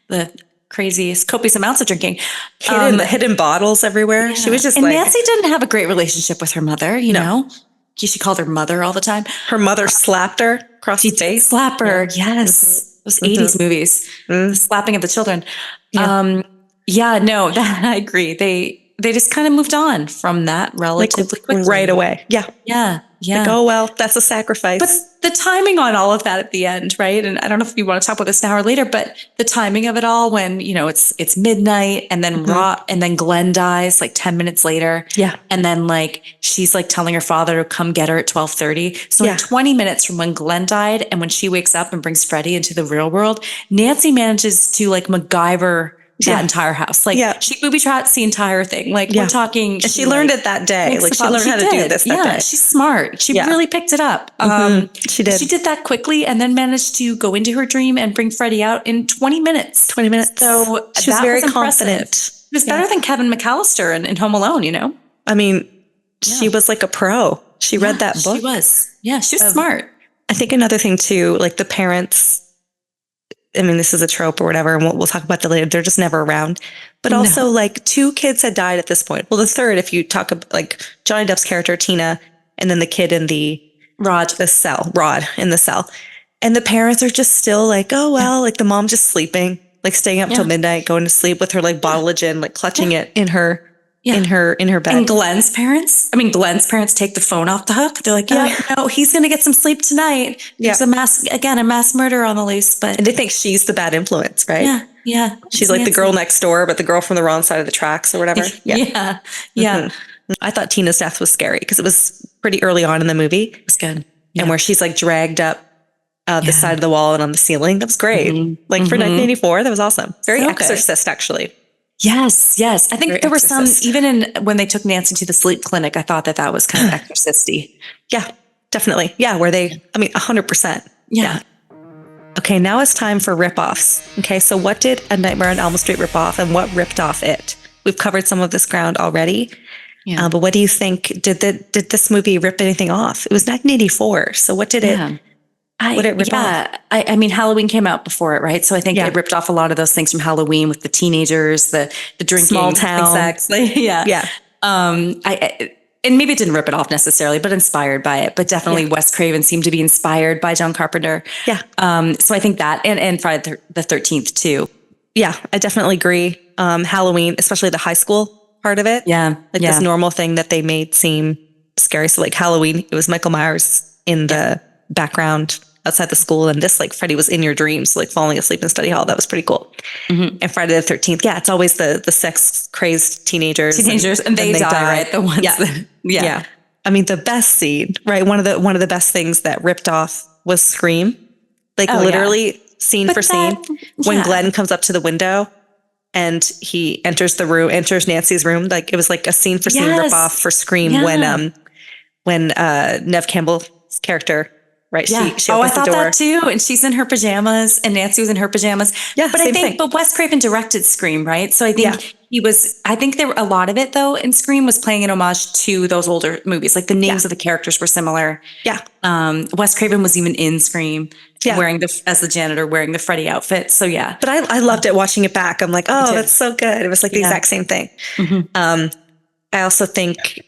The craziest, copious amounts of drinking. The hidden bottles everywhere. Yeah. She was just Nancy didn't have a great relationship with her mother, you know? She called her mother all the time. Her mother slapped her across the face. Slap her, yes. Those 80s movies. The slapping of the children. Yeah. No, I agree. They just kind of moved on from that relatively quickly. Right away. Yeah. Yeah. Like, oh, well, that's a sacrifice. But the timing on all of that at the end, right? And I don't know if you want to talk about this now or later, but the timing of it all when, it's midnight and then and then Glenn dies like 10 minutes later. Yeah. And then like, she's like telling her father to come get her at 12:30. So in 20 minutes from when Glenn died and when she wakes up and brings Freddie into the real world, Nancy manages to like MacGyver that entire house. Like she booby traps the entire thing. Like we're talking. And she learned it that day. Like she learned how to do this that day. She's smart. She really picked it up. She did. She did that quickly and then managed to go into her dream and bring Freddie out in 20 minutes. 20 minutes. So she was very confident. It was better than Kevin McAllister in Home Alone, I mean, she was like a pro. She read that book. She was. Yeah, she was smart. I think another thing too, like the parents, I mean, this is a trope or whatever, and we'll talk about that later. They're just never around. But also, like, 2 kids had died at this point. Well, the third, if you talk about, like, Johnny Depp's character, Tina, and then the kid in the Rod in the cell. And the parents are just still like, oh, well, like the mom's just sleeping, like staying up till midnight, going to sleep with her, like, bottle of gin, like clutching it in her bed. And Glenn's parents take the phone off the hook. They're like, no, he's going to get some sleep tonight. There's a mass murder on the loose. And they think she's the bad influence, right? Yeah. She's like the girl next door, but the girl from the wrong side of the tracks or whatever. Yeah. I thought Tina's death was scary because it was pretty early on in the movie. It was good. And where she's like dragged up the side of the wall and on the ceiling. That was great. Like for 1984, that was awesome. Very Exorcist, actually. Yes. I think there were some, even when they took Nancy to the sleep clinic, I thought that was kind of exorcisty. Yeah, definitely. Yeah, 100%. Yeah. Okay, now it's time for rip-offs. Okay, so what did A Nightmare on Elm Street rip off and what ripped off it? We've covered some of this ground already. Yeah. But what do you think? Did this movie rip anything off? It was 1984. So what did it? What it rip off? I mean, Halloween came out before it, right? So I think it ripped off a lot of those things from Halloween with the teenagers, the drinking, small town. Exactly. Yeah. And maybe it didn't rip it off necessarily, but inspired by it. But definitely Wes Craven seemed to be inspired by John Carpenter. Yeah. So I think that, and Friday the 13th too. Yeah, I definitely agree. Halloween, especially the high school part of it. Yeah. This normal thing that they made seem scary. So like Halloween, it was Michael Myers in the background outside the school. And this, like Freddy was in your dreams, like falling asleep in study hall. That was pretty cool. And Friday the 13th. Yeah. It's always the sex crazed teenagers. And they die, right? The ones that, I mean, the best scene, right? One of the best things that ripped off was Scream. Like literally scene for scene. When Glenn comes up to the window and he enters Nancy's room. Like it was like a scene for scene rip off for Scream when Neve Campbell's character, right? Yeah. She opens I thought the door. that too. And she's in her pajamas and Nancy was in her pajamas. Yeah. But but Wes Craven directed Scream, right? So I think I think there were a lot of it though in Scream was playing an homage to those older movies. Like the names of the characters were similar. Yeah. Wes Craven was even in Scream wearing as the janitor, wearing the Freddy outfit. So yeah. But I loved it watching it back. I'm like, oh, that's so good. It was like the exact same thing. I also think,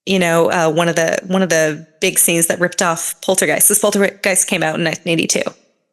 one of the big scenes that ripped off Poltergeist. This Poltergeist came out in 1982.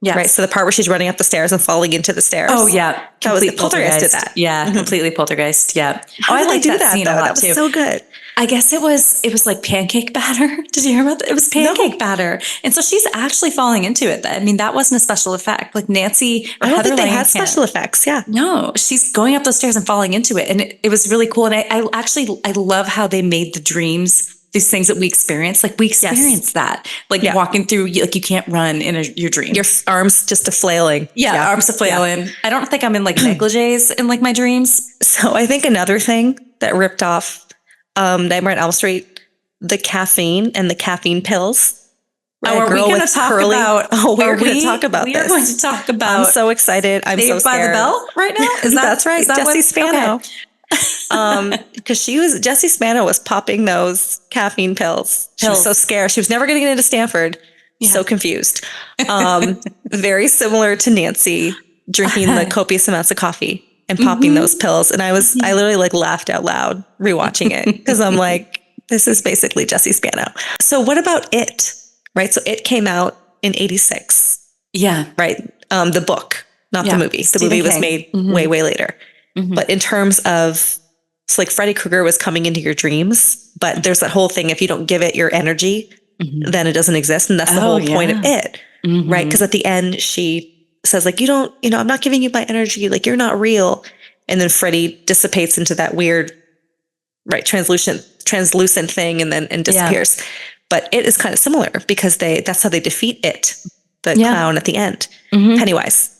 Yeah. Right. So the part where she's running up the stairs and falling into the stairs. Oh yeah. That was Poltergeist did that. Yeah. Completely Poltergeist. Yeah. I like that scene a lot too. That was so good. I guess it was like pancake batter. Did you hear about that? It was pancake batter. And so she's actually falling into it. I mean, that wasn't a special effect. Like Nancy or I don't Heather think they had Langenkamp. special effects. Yeah. No, she's going up those stairs and falling into it. And it was really cool. And I love how they made the dreams, these things that we experience. Like we experience that, like walking through, like you can't run in your dream. Your arms just a flailing. Yeah, arms a flailing. Yeah. I don't think I'm in like negligees in like my dreams. So I think another thing that ripped off Nightmare on Elm Street, the caffeine and the caffeine pills. Oh, are we going to talk about? Oh, we're going to talk about this. We are going to talk about. I'm so excited. I'm so scared. Saved by the Bell right now. Is that that's right? Is that Jessie Spano. Okay. Because Jessie Spano was popping those caffeine pills. She was so scared. She was never going to get into Stanford. Yeah. So confused. Very similar to Nancy drinking the copious amounts of coffee and popping those pills. And I literally like laughed out loud rewatching it because I'm like, this is basically Jessie Spano. So what about It? Right. So It came out in 86. Yeah. Right. The book, not the movie. The movie was made way, way later. But in terms of, it's like Freddy Krueger was coming into your dreams, but there's that whole thing. If you don't give it your energy, then it doesn't exist. And that's the whole point of It. Right. Because at the end, she says like, I'm not giving you my energy. Like you're not real. And then Freddy dissipates into that weird, right, translucent thing and disappears. Yeah. But It is kind of similar because that's how they defeat It, the clown at the end, Pennywise,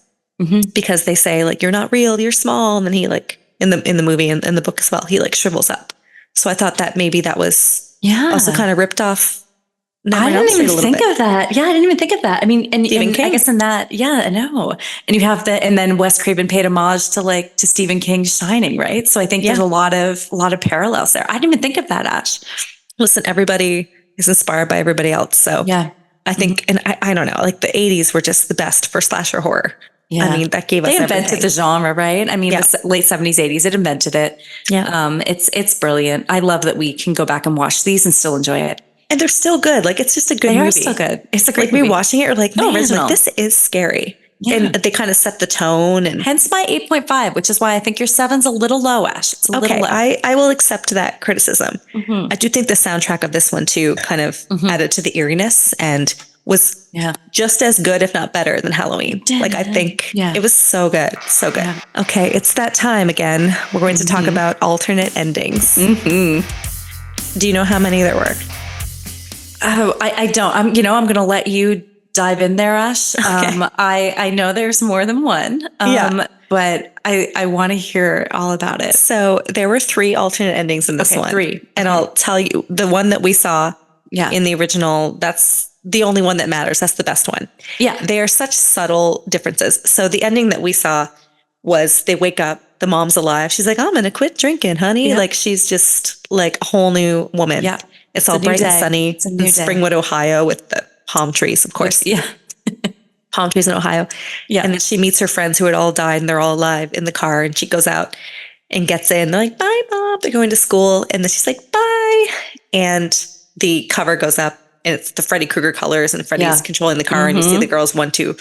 because they say like, you're not real, you're small. And then he like in the movie and in the book as well, he like shrivels up. So I thought that maybe that was also kind of ripped off. I didn't even think of that. Yeah, I didn't even think of that. I mean, and I guess in that, I know. And you have and then Wes Craven paid homage to Stephen King's Shining, right? So I think there's a lot of parallels there. I didn't even think of that, Ash. Listen, everybody is inspired by everybody else. So I think, and I don't know, like the 80s were just the best for slasher horror. Yeah. I mean, that gave us They invented the genre, right? I mean, the late 70s, 80s, it invented it. Yeah. It's brilliant. I love that we can go back and watch these and still enjoy it. And they're still good. Like, it's just a good movie. They are still good. It's a great movie. We're watching it, we're like, no, like, this is scary. Yeah. And they kind of set the tone. And hence my 8.5, which is why I think your 7's a little low, Ash. It's a little low. I will accept that criticism. I do think the soundtrack of this one, too, kind of added to the eeriness and was just as good, if not better, than Halloween. Like, I think it was so good. So good. Yeah. Okay, it's that time again. We're going to talk about alternate endings. Do you know how many there were? Oh, I don't. I'm going to let you dive in there, Ash. Okay. I know there's more than one. But I want to hear all about it. So there were 3 alternate endings in this one. 3. And I'll tell you, the one that we saw in the original, that's the only one that matters. That's the best one. Yeah. They are such subtle differences. So the ending that we saw was they wake up, the mom's alive. She's like, I'm going to quit drinking, honey. Yeah. Like she's just like a whole new woman. Yeah. It's all bright and sunny. It's in Springwood, Ohio, with the palm trees, of course. Yeah. Palm trees in Ohio. Yeah. And then she meets her friends who had all died and they're all alive in the car. And she goes out and gets in. They're like, bye, Mom. They're going to school. And then she's like, bye. And the cover goes up and it's the Freddy Krueger colors and Freddy's controlling the car. And you see the girls 1, 2,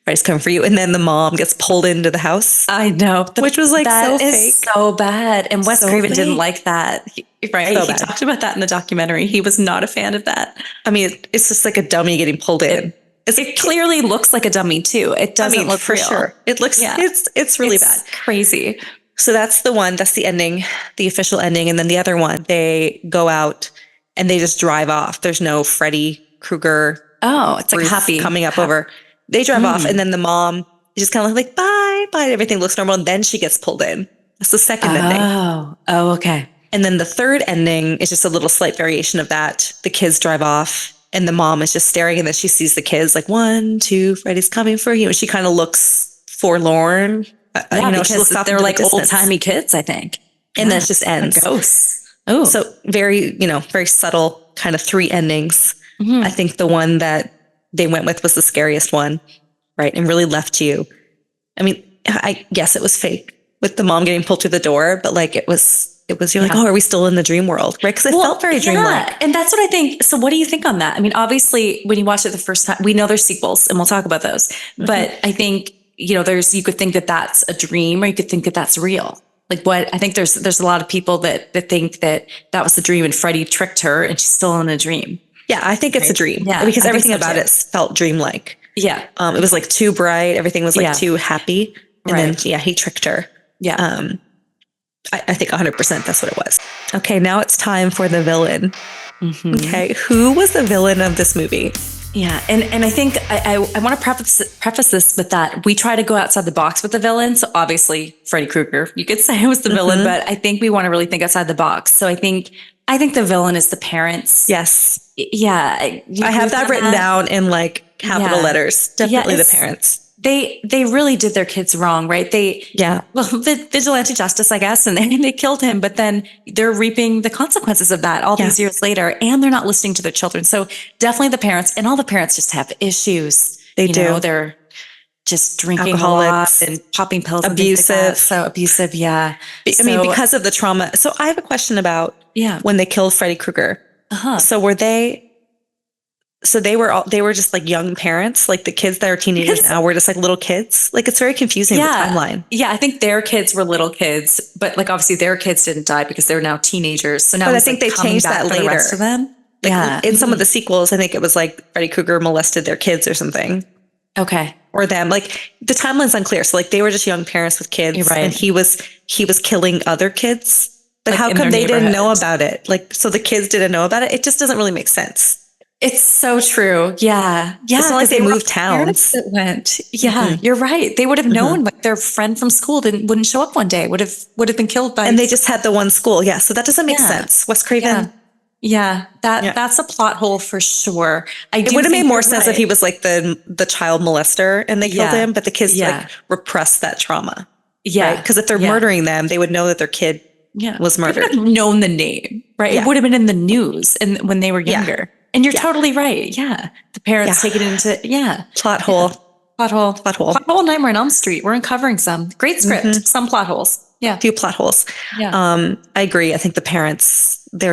Freddy's coming for you. And then the mom gets pulled into the house. I know. Which was like so fake. So bad. And Wes Craven didn't like that. Right. So he talked about that in the documentary. He was not a fan of that. I mean, it's just like a dummy getting pulled in. It clearly looks like a dummy too. It doesn't look for real. Sure. It looks, it's really bad. Crazy. So that's the one, that's the ending, the official ending. And then the other one, they go out and they just drive off. There's no Freddy Krueger. Oh, it's like happy coming up over. They drive off and then the mom is just kind of like, bye, bye. Everything looks normal. And then she gets pulled in. That's the second ending. Oh, okay. And then the third ending is just a little slight variation of that. The kids drive off and the mom is just staring and then she sees the kids like 1, 2, Freddy's coming for you. And she kind of looks forlorn. Because they're like old-timey kids, I think. And then it just ends. Like ghosts. Oh. So very, very subtle kind of 3 endings. I think the one that they went with was the scariest one, right? And really left you. I mean, I guess it was fake with the mom getting pulled through the door, but like it was you're like, oh, are we still in the dream world? Right? Because it felt very dreamlike. And that's what I think. So what do you think on that? I mean, obviously when you watch it the first time, we know there's sequels and we'll talk about those. But I think, you could think that that's a dream or you could think that that's real. Like what, I think there's a lot of people that think that was the dream and Freddie tricked her and she's still in a dream. Yeah, I think it's a dream. Yeah, because I think everything so about too. it felt dreamlike. Yeah. It was like too bright. Everything was like Yeah. too happy. And Right. then, he tricked her. Yeah. I think 100% that's what it was. Okay, now it's time for the villain. Mm-hmm. Okay, who was the villain of this movie? Yeah, and I think I want to preface this with that we try to go outside the box with the villain. So obviously Freddy Krueger, you could say, was the villain, but I think we want to really think outside the box. So I think the villain is the parents. Yes. Yeah, I have that written down in like capital letters. Definitely the parents. They really did their kids wrong, right? Vigilante justice, I guess, and they killed him, but then they're reaping the consequences of that all these years later, and they're not listening to their children. So definitely the parents, and all the parents just have issues. They do. They're just drinking alcoholics, a lot and popping pills, abusive. And things like that. So abusive, yeah. I mean, because of the trauma. So I have a question about when they killed Freddy Krueger. So were they? So they were just like young parents, like the kids that are teenagers now were just like little kids. Like it's very confusing, the timeline. Yeah, I think their kids were little kids, but like obviously their kids didn't die because they're now teenagers. So now I think they changed that later. The rest of them. Like in some of the sequels, I think it was like Freddy Krueger molested their kids or something. Okay. Or them. Like the timeline's unclear. So like they were just young parents with kids. You're right. And he was killing other kids. But like how come they didn't know about it? Like, so the kids didn't know about it? It just doesn't really make sense. It's so true. Yeah. Yeah. It's not like they moved towns. That went. Yeah, you're right. They would have known like their friend from school wouldn't show up one day, would have been killed by. And they just had the one school. Yeah. So that doesn't make sense. Wes Craven. Yeah. That's a plot hole for sure. It would have made more sense if he was like the child molester and they killed him, but the kids like repressed that trauma. Yeah. Because if they're murdering them, they would know that their kid was murdered. They would have known the name, right? It would have been in the news and when they were younger. And you're totally right. Yeah. The parents take it into, Plot hole. Plot hole, Nightmare on Elm Street. We're uncovering some. Great script. Some plot holes. Yeah. A few plot holes. Yeah. I agree. I think the parents, they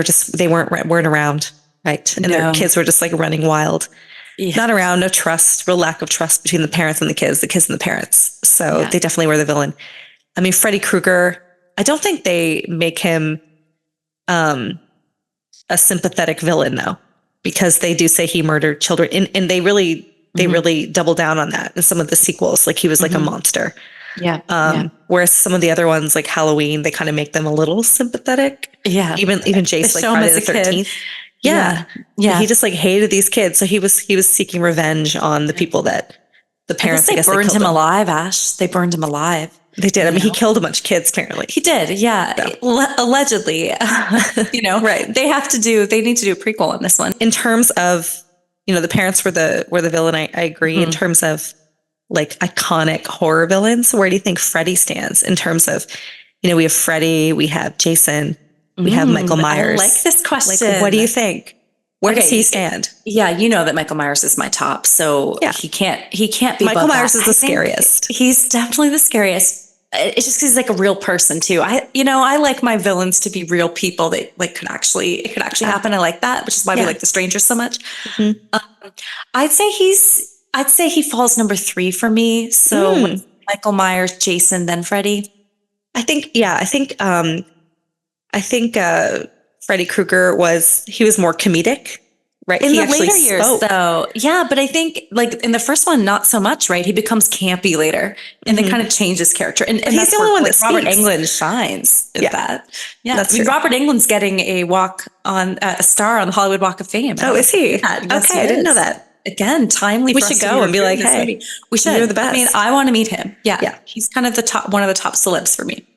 weren't around, right? And their kids were just like running wild. Yeah. Not around, no trust, real lack of trust between the parents and the kids and the parents. So they definitely were the villain. I mean, Freddy Krueger, I don't think they make him a sympathetic villain though. Because they do say he murdered children, and they really double down on that in some of the sequels. Like he was like a monster. Yeah. Whereas some of the other ones, like Halloween, they kind of make them a little sympathetic. Yeah. Even Jason, like Friday the 13th. Yeah. He just like hated these kids, so he was seeking revenge on the people that the parents. I guess they burned him alive, Ash. They burned him alive. They did. I mean, he killed a bunch of kids, apparently. He did, yeah. Allegedly. Right. They need to do a prequel on this one. In terms of, the parents were the villain, I agree. In terms of like iconic horror villains, where do you think Freddy stands in terms of, we have Freddy, we have Jason, we have Michael Myers. I like this question. Like, what do you think? Where does he stand? Yeah, you know that Michael Myers is my top, so he can't be. Michael Myers is the scariest. He's definitely the scariest. It's just 'cause he's like a real person too. I like my villains to be real people that it could actually happen. I like that, which is why we like The Stranger so much. I'd say he falls number 3 for me. So Michael Myers, Jason, then Freddy. I think Freddy Krueger was more comedic. Right. In the later years, though. Yeah. But I think like in the first one, not so much, right? He becomes campy later and they kind of change his character. And he's the only one that Robert Englund shines at that. Yeah. That's Robert Englund's getting a star on the Hollywood Walk of Fame. Oh, is he? Yes, okay. I didn't know that. Again, timely. We should go and be like, hey, we should. You're the best. I mean, I want to meet him. Yeah. He's kind of one of the top celebs for me.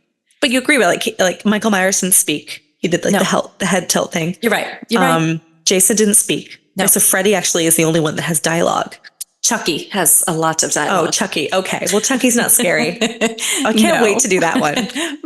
But you agree with like Michael Myers didn't speak. He did like the head tilt thing. You're right. Jason didn't speak. No. So Freddy actually is the only one that has dialogue. Chucky has a lot of dialogue. Oh, Chucky. Okay. Well, Chucky's not scary. I can't wait to do that one.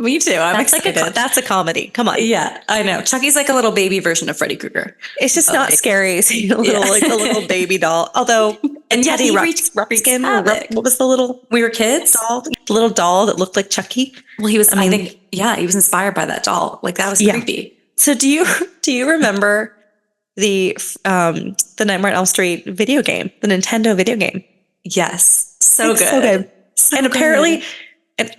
Me too. I'm excited. That's a comedy. Come on. Yeah, I know. Chucky's like a little baby version of Freddy Krueger. It's just not scary. It's a little baby doll. Although, and Teddy Ruxpin, what was the little? We were kids. The little doll that looked like Chucky. Well, he was. I think. Yeah, he was inspired by that doll. Like that was creepy. So do you remember the Nightmare on Elm Street video game, the Nintendo video game? Yes. So good. And apparently, and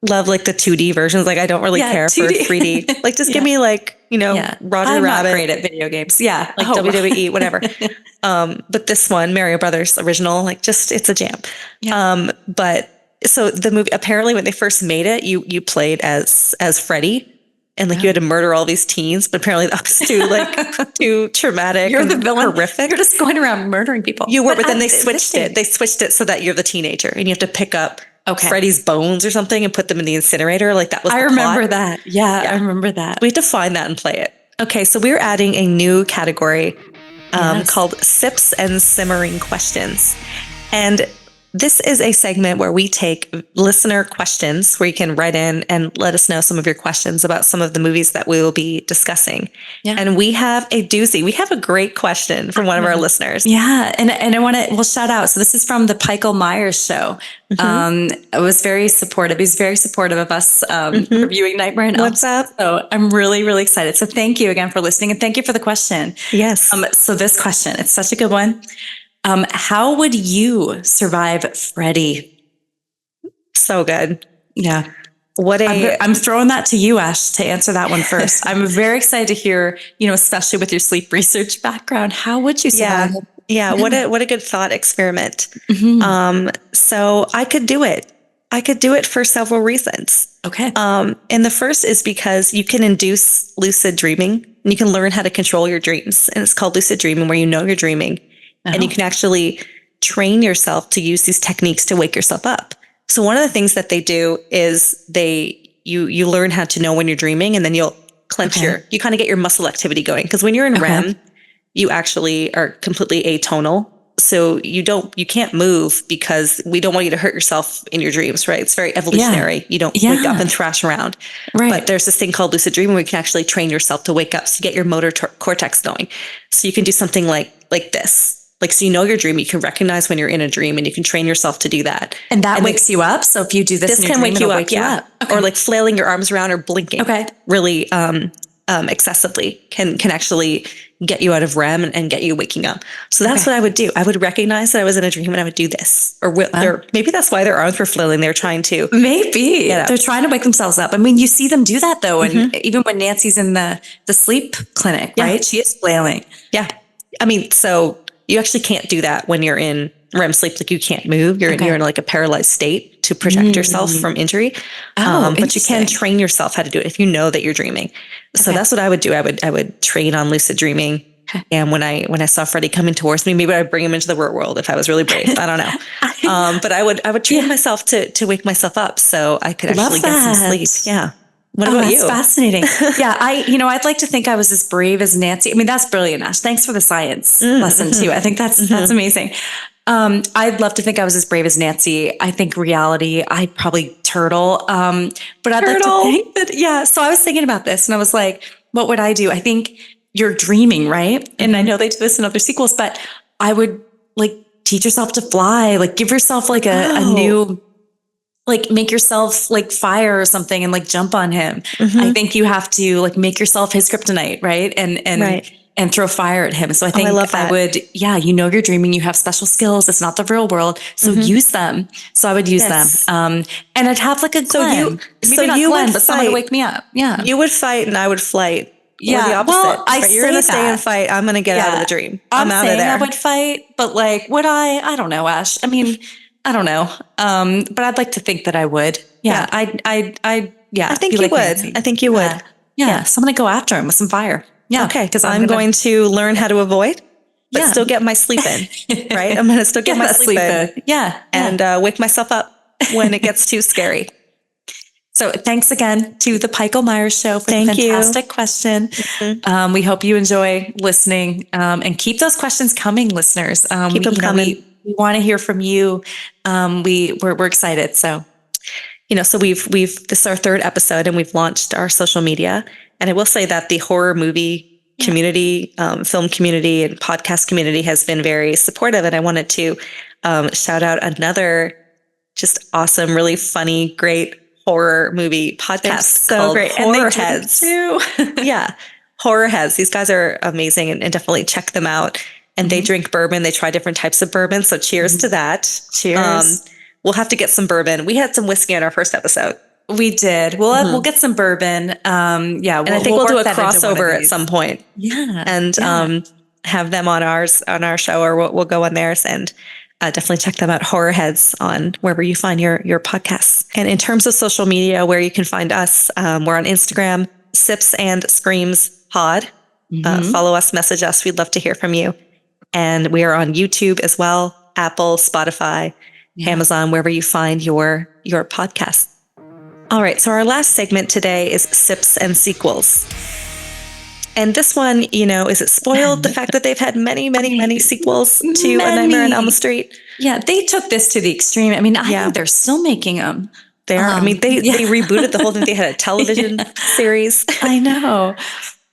love like the 2D versions. Like I don't really care 2D. for 3D. Like just give me like, Roger I'm Rabbit. not great at video games. Yeah. Like WWE, whatever. But this one, Mario Brothers original, like just, it's a jam. Yeah. But so the movie, apparently when they first made it, you played as Freddy. And like you had to murder all these teens, but apparently that was too traumatic. You're the and villain. Horrific. You're just going around murdering people. You were, but then they switched it. They switched it so that you're the teenager and you have to pick up Freddy's bones or something and put them in the incinerator. Like that was the remember plot. that. Yeah, I remember that. We have to find that and play it. Okay, so we're adding a new category called Sips and Simmering Questions. And this is a segment where we take listener questions where you can write in and let us know some of your questions about some of the movies that we will be discussing. Yeah. And we have a doozy. We have a great question from one of our listeners. Yeah. And I want to, shout out. So this is from the Pikel Myers show. It was very supportive. He's very supportive of us reviewing Nightmare on Elm Street. What's up? So I'm really, really excited. So thank you again for listening and thank you for the question. Yes. So this question, it's such a good one. How would you survive Freddy? So good. Yeah. I'm throwing that to you, Ash, to answer that one first. I'm very excited to hear, especially with your sleep research background, how would you survive? Yeah. What a good thought experiment. So I could do it. I could do it for several reasons. Okay. And the first is because you can induce lucid dreaming and you can learn how to control your dreams. And it's called lucid dreaming, where you're dreaming. And you can actually train yourself to use these techniques to wake yourself up. So one of the things that they do is you learn how to know when you're dreaming, and then you'll clench you kind of get your muscle activity going. Because when you're in REM, you actually are completely atonal. So you can't move because we don't want you to hurt yourself in your dreams, right? It's very evolutionary. You don't wake up and thrash around. Right. But there's this thing called lucid dreaming where you can actually train yourself to wake up. So you get your motor cortex going. So you can do something like this. Like, so you're dreaming, you can recognize when you're in a dream and you can train yourself to do that. And that wakes you up? So if you do this in your can dream, wake you up, wake you up. Okay. Or like flailing your arms around or blinking really excessively can actually get you out of REM and get you waking up. So that's what I would do. I would recognize that I was in a dream and I would do this. Or maybe that's why their arms were flailing. They're trying to. Maybe. They're trying to wake themselves up. I mean, you see them do that though. And even when Nancy's in the sleep clinic, right? She is flailing. Yeah. I mean, so you actually can't do that when you're in REM sleep. Like you can't move. You're in like a paralyzed state to protect yourself from injury. But you can train yourself how to do it if you know that you're dreaming. So that's what I would do. I would train on lucid dreaming. And when I saw Freddy coming towards me, maybe I'd bring him into the real world if I was really brave. I don't know. But I would train myself to wake myself up so I could actually get some sleep. Yeah. What about you? That's fascinating. Yeah, I'd like to think I was as brave as Nancy. I mean, that's brilliant, Ash. Thanks for the science lesson too. I think that's amazing. I'd love to think I was as brave as Nancy. I think reality, I'd probably turtle. But I'd like to think that, so I was thinking about this and I was like, what would I do? I think you're dreaming, right? And I know they do this in other sequels, but I would like teach yourself to fly, like give yourself like a new, like make yourself like fire or something and like jump on him. I think you have to like make yourself his kryptonite, right? And throw fire at him. So I think I would, you're dreaming, you have special skills. It's not the real world. So use them. So I would use them. And I'd have like a Glenn. Maybe not Glenn, but someone to wake me up. Yeah. You would fight and I would flight. Yeah. Or the opposite. Well, you're going to stay and fight. I'm going to get out of the dream. I'm out of there. I would fight, but like, would I? I don't know, Ash. I mean, I don't know. But I'd like to think that I would. Yeah. I think you would. Nancy. I think you would. So I'm going to go after him with some fire. Yeah. Okay. Because I'm going to learn how to avoid, but still get my sleep in, right? I'm going to still get my sleep in. Yeah. And wake myself up when it gets too scary. So thanks again to the Pikel Myers Show for the fantastic question. We hope you enjoy listening and keep those questions coming, listeners. Keep them coming. We want to hear from you. We're excited. So, so this is our third episode and we've launched our social media. And I will say that the horror movie community, film community and podcast community has been very supportive. And I wanted to shout out another just awesome, really funny, great horror movie podcast. So great. Horror Heads too. Horror Heads. These guys are amazing and definitely check them out. And they drink bourbon. They try different types of bourbon. So cheers to that. Cheers. We'll have to get some bourbon. We had some whiskey on our first episode. We did. We'll get some bourbon. And I think we'll do a crossover at some point. Yeah. And have them on our show, or we'll go on theirs, and definitely check them out, Horror Heads, on wherever you find your podcasts. And in terms of social media, where you can find us, we're on Instagram, Sips and Screams Pod. Follow us, message us. We'd love to hear from you. And we are on YouTube as well, Apple, Spotify, Amazon, wherever you find your podcasts. All right, so our last segment today is Sips and Sequels. And this one, is it spoiled, the fact that they've had many, many, many sequels to A Nightmare on Elm Street? Yeah, they took this to the extreme. I mean, I think they're still making them. They are. They rebooted the whole thing. They had a television series. I know.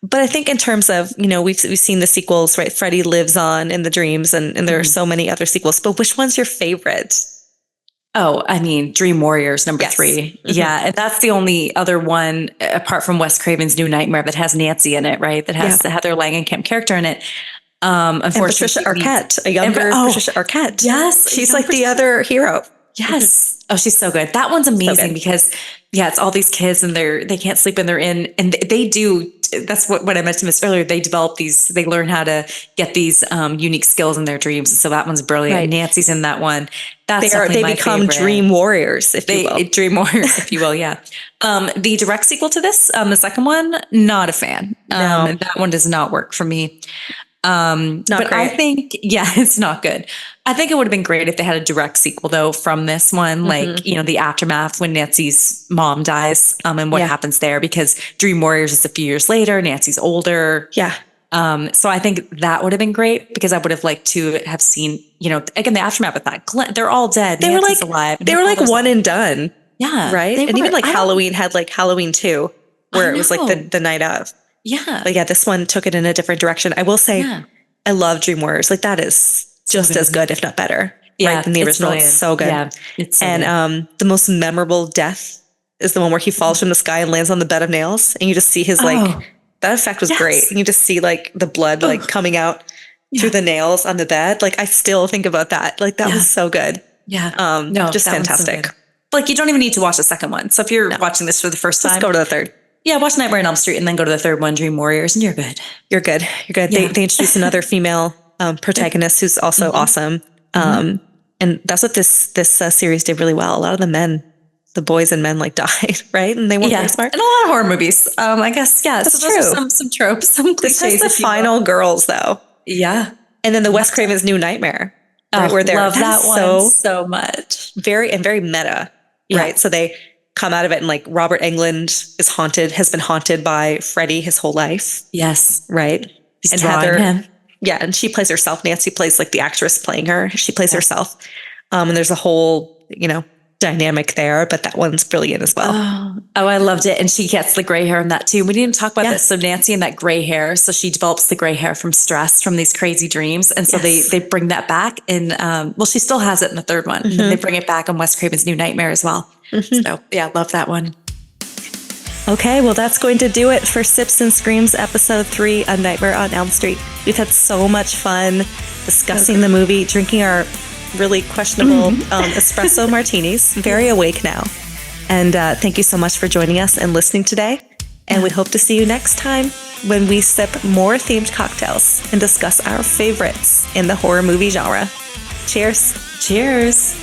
But I think in terms of, we've seen the sequels, right? Freddy lives on in the dreams, and there are so many other sequels. But which one's your favorite? Oh, I mean, Dream Warriors, number 3. Yeah, and that's the only other one, apart from Wes Craven's New Nightmare, that has Nancy in it, right? That has the Heather Langenkamp character in it. Unfortunately, and Patricia Arquette, a younger Patricia Arquette. Yes. She's like the other hero. Yes. Oh, she's so good. That one's amazing because, it's all these kids and they can't sleep and they're in, and they do. That's what I mentioned this earlier. They develop they learn how to get these unique skills in their dreams. So that one's brilliant. Right. Nancy's in that one. They become favorite. Dream warriors, if you will. Dream warriors, if you will. Yeah. The direct sequel to this, the second one, not a fan. No. That one does not work for me. Not but great. I think, it's not good. I think it would have been great if they had a direct sequel though from this one, like, the aftermath when Nancy's mom dies, and what happens there, because Dream Warriors is a few years later, Nancy's older. Yeah. So I think that would have been great, because I would have liked to have seen, again, the aftermath with that. They're all dead. They Nancy's were alive. They were like one and done. Yeah. Right. And even like Halloween had like Halloween 2, where it was like the night of. Yeah. But this one took it in a different direction. I will say, I love Dream Warriors. Like, that is just as good, if not better. Yeah, right? Than the original. It's so good. Yeah, it's so good. The most memorable death is the one where he falls from the sky and lands on the bed of nails, and you just see his that effect was great. And you just see like the blood coming out through the nails on the bed. Like, I still think about that. Like, that was so good. Yeah. Just fantastic. So like, you don't even need to watch the second one. So if you're watching this for the first time, just go to the third. Yeah, watch Nightmare on Elm Street and then go to the third one, Dream Warriors, and you're good. You're good. Yeah. They introduce another female protagonist who's also awesome. And that's what this series did really well. A lot of the boys and men died, right? And they weren't very smart. And a lot of horror movies. I guess, that's so true. Those are some tropes, some cliches. This is the final girls, though. Yeah. And then the Wes Craven's New Nightmare. Right, where they're love that one so much. Very meta, right? So they come out of it, and like Robert Englund has been haunted by Freddy his whole life. Yes. Right? He's drawing him. Yeah, and she plays herself. Nancy plays like the actress playing her. She plays herself. And there's a whole, dynamic there, but that one's brilliant as well. Oh, I loved it. And she gets the gray hair in that too. We didn't talk about this. So Nancy and that gray hair. So she develops the gray hair from stress, from these crazy dreams. And so they bring that back in, she still has it in the third one. And then they bring it back on Wes Craven's New Nightmare as well. So yeah, love that one. Okay, well, that's going to do it for Sips and Screams episode 3, A Nightmare on Elm Street. We've had so much fun discussing the movie, drinking our really questionable espresso martinis. Very awake now. And thank you so much for joining us and listening today. And we hope to see you next time when we sip more themed cocktails and discuss our favorites in the horror movie genre. Cheers. Cheers.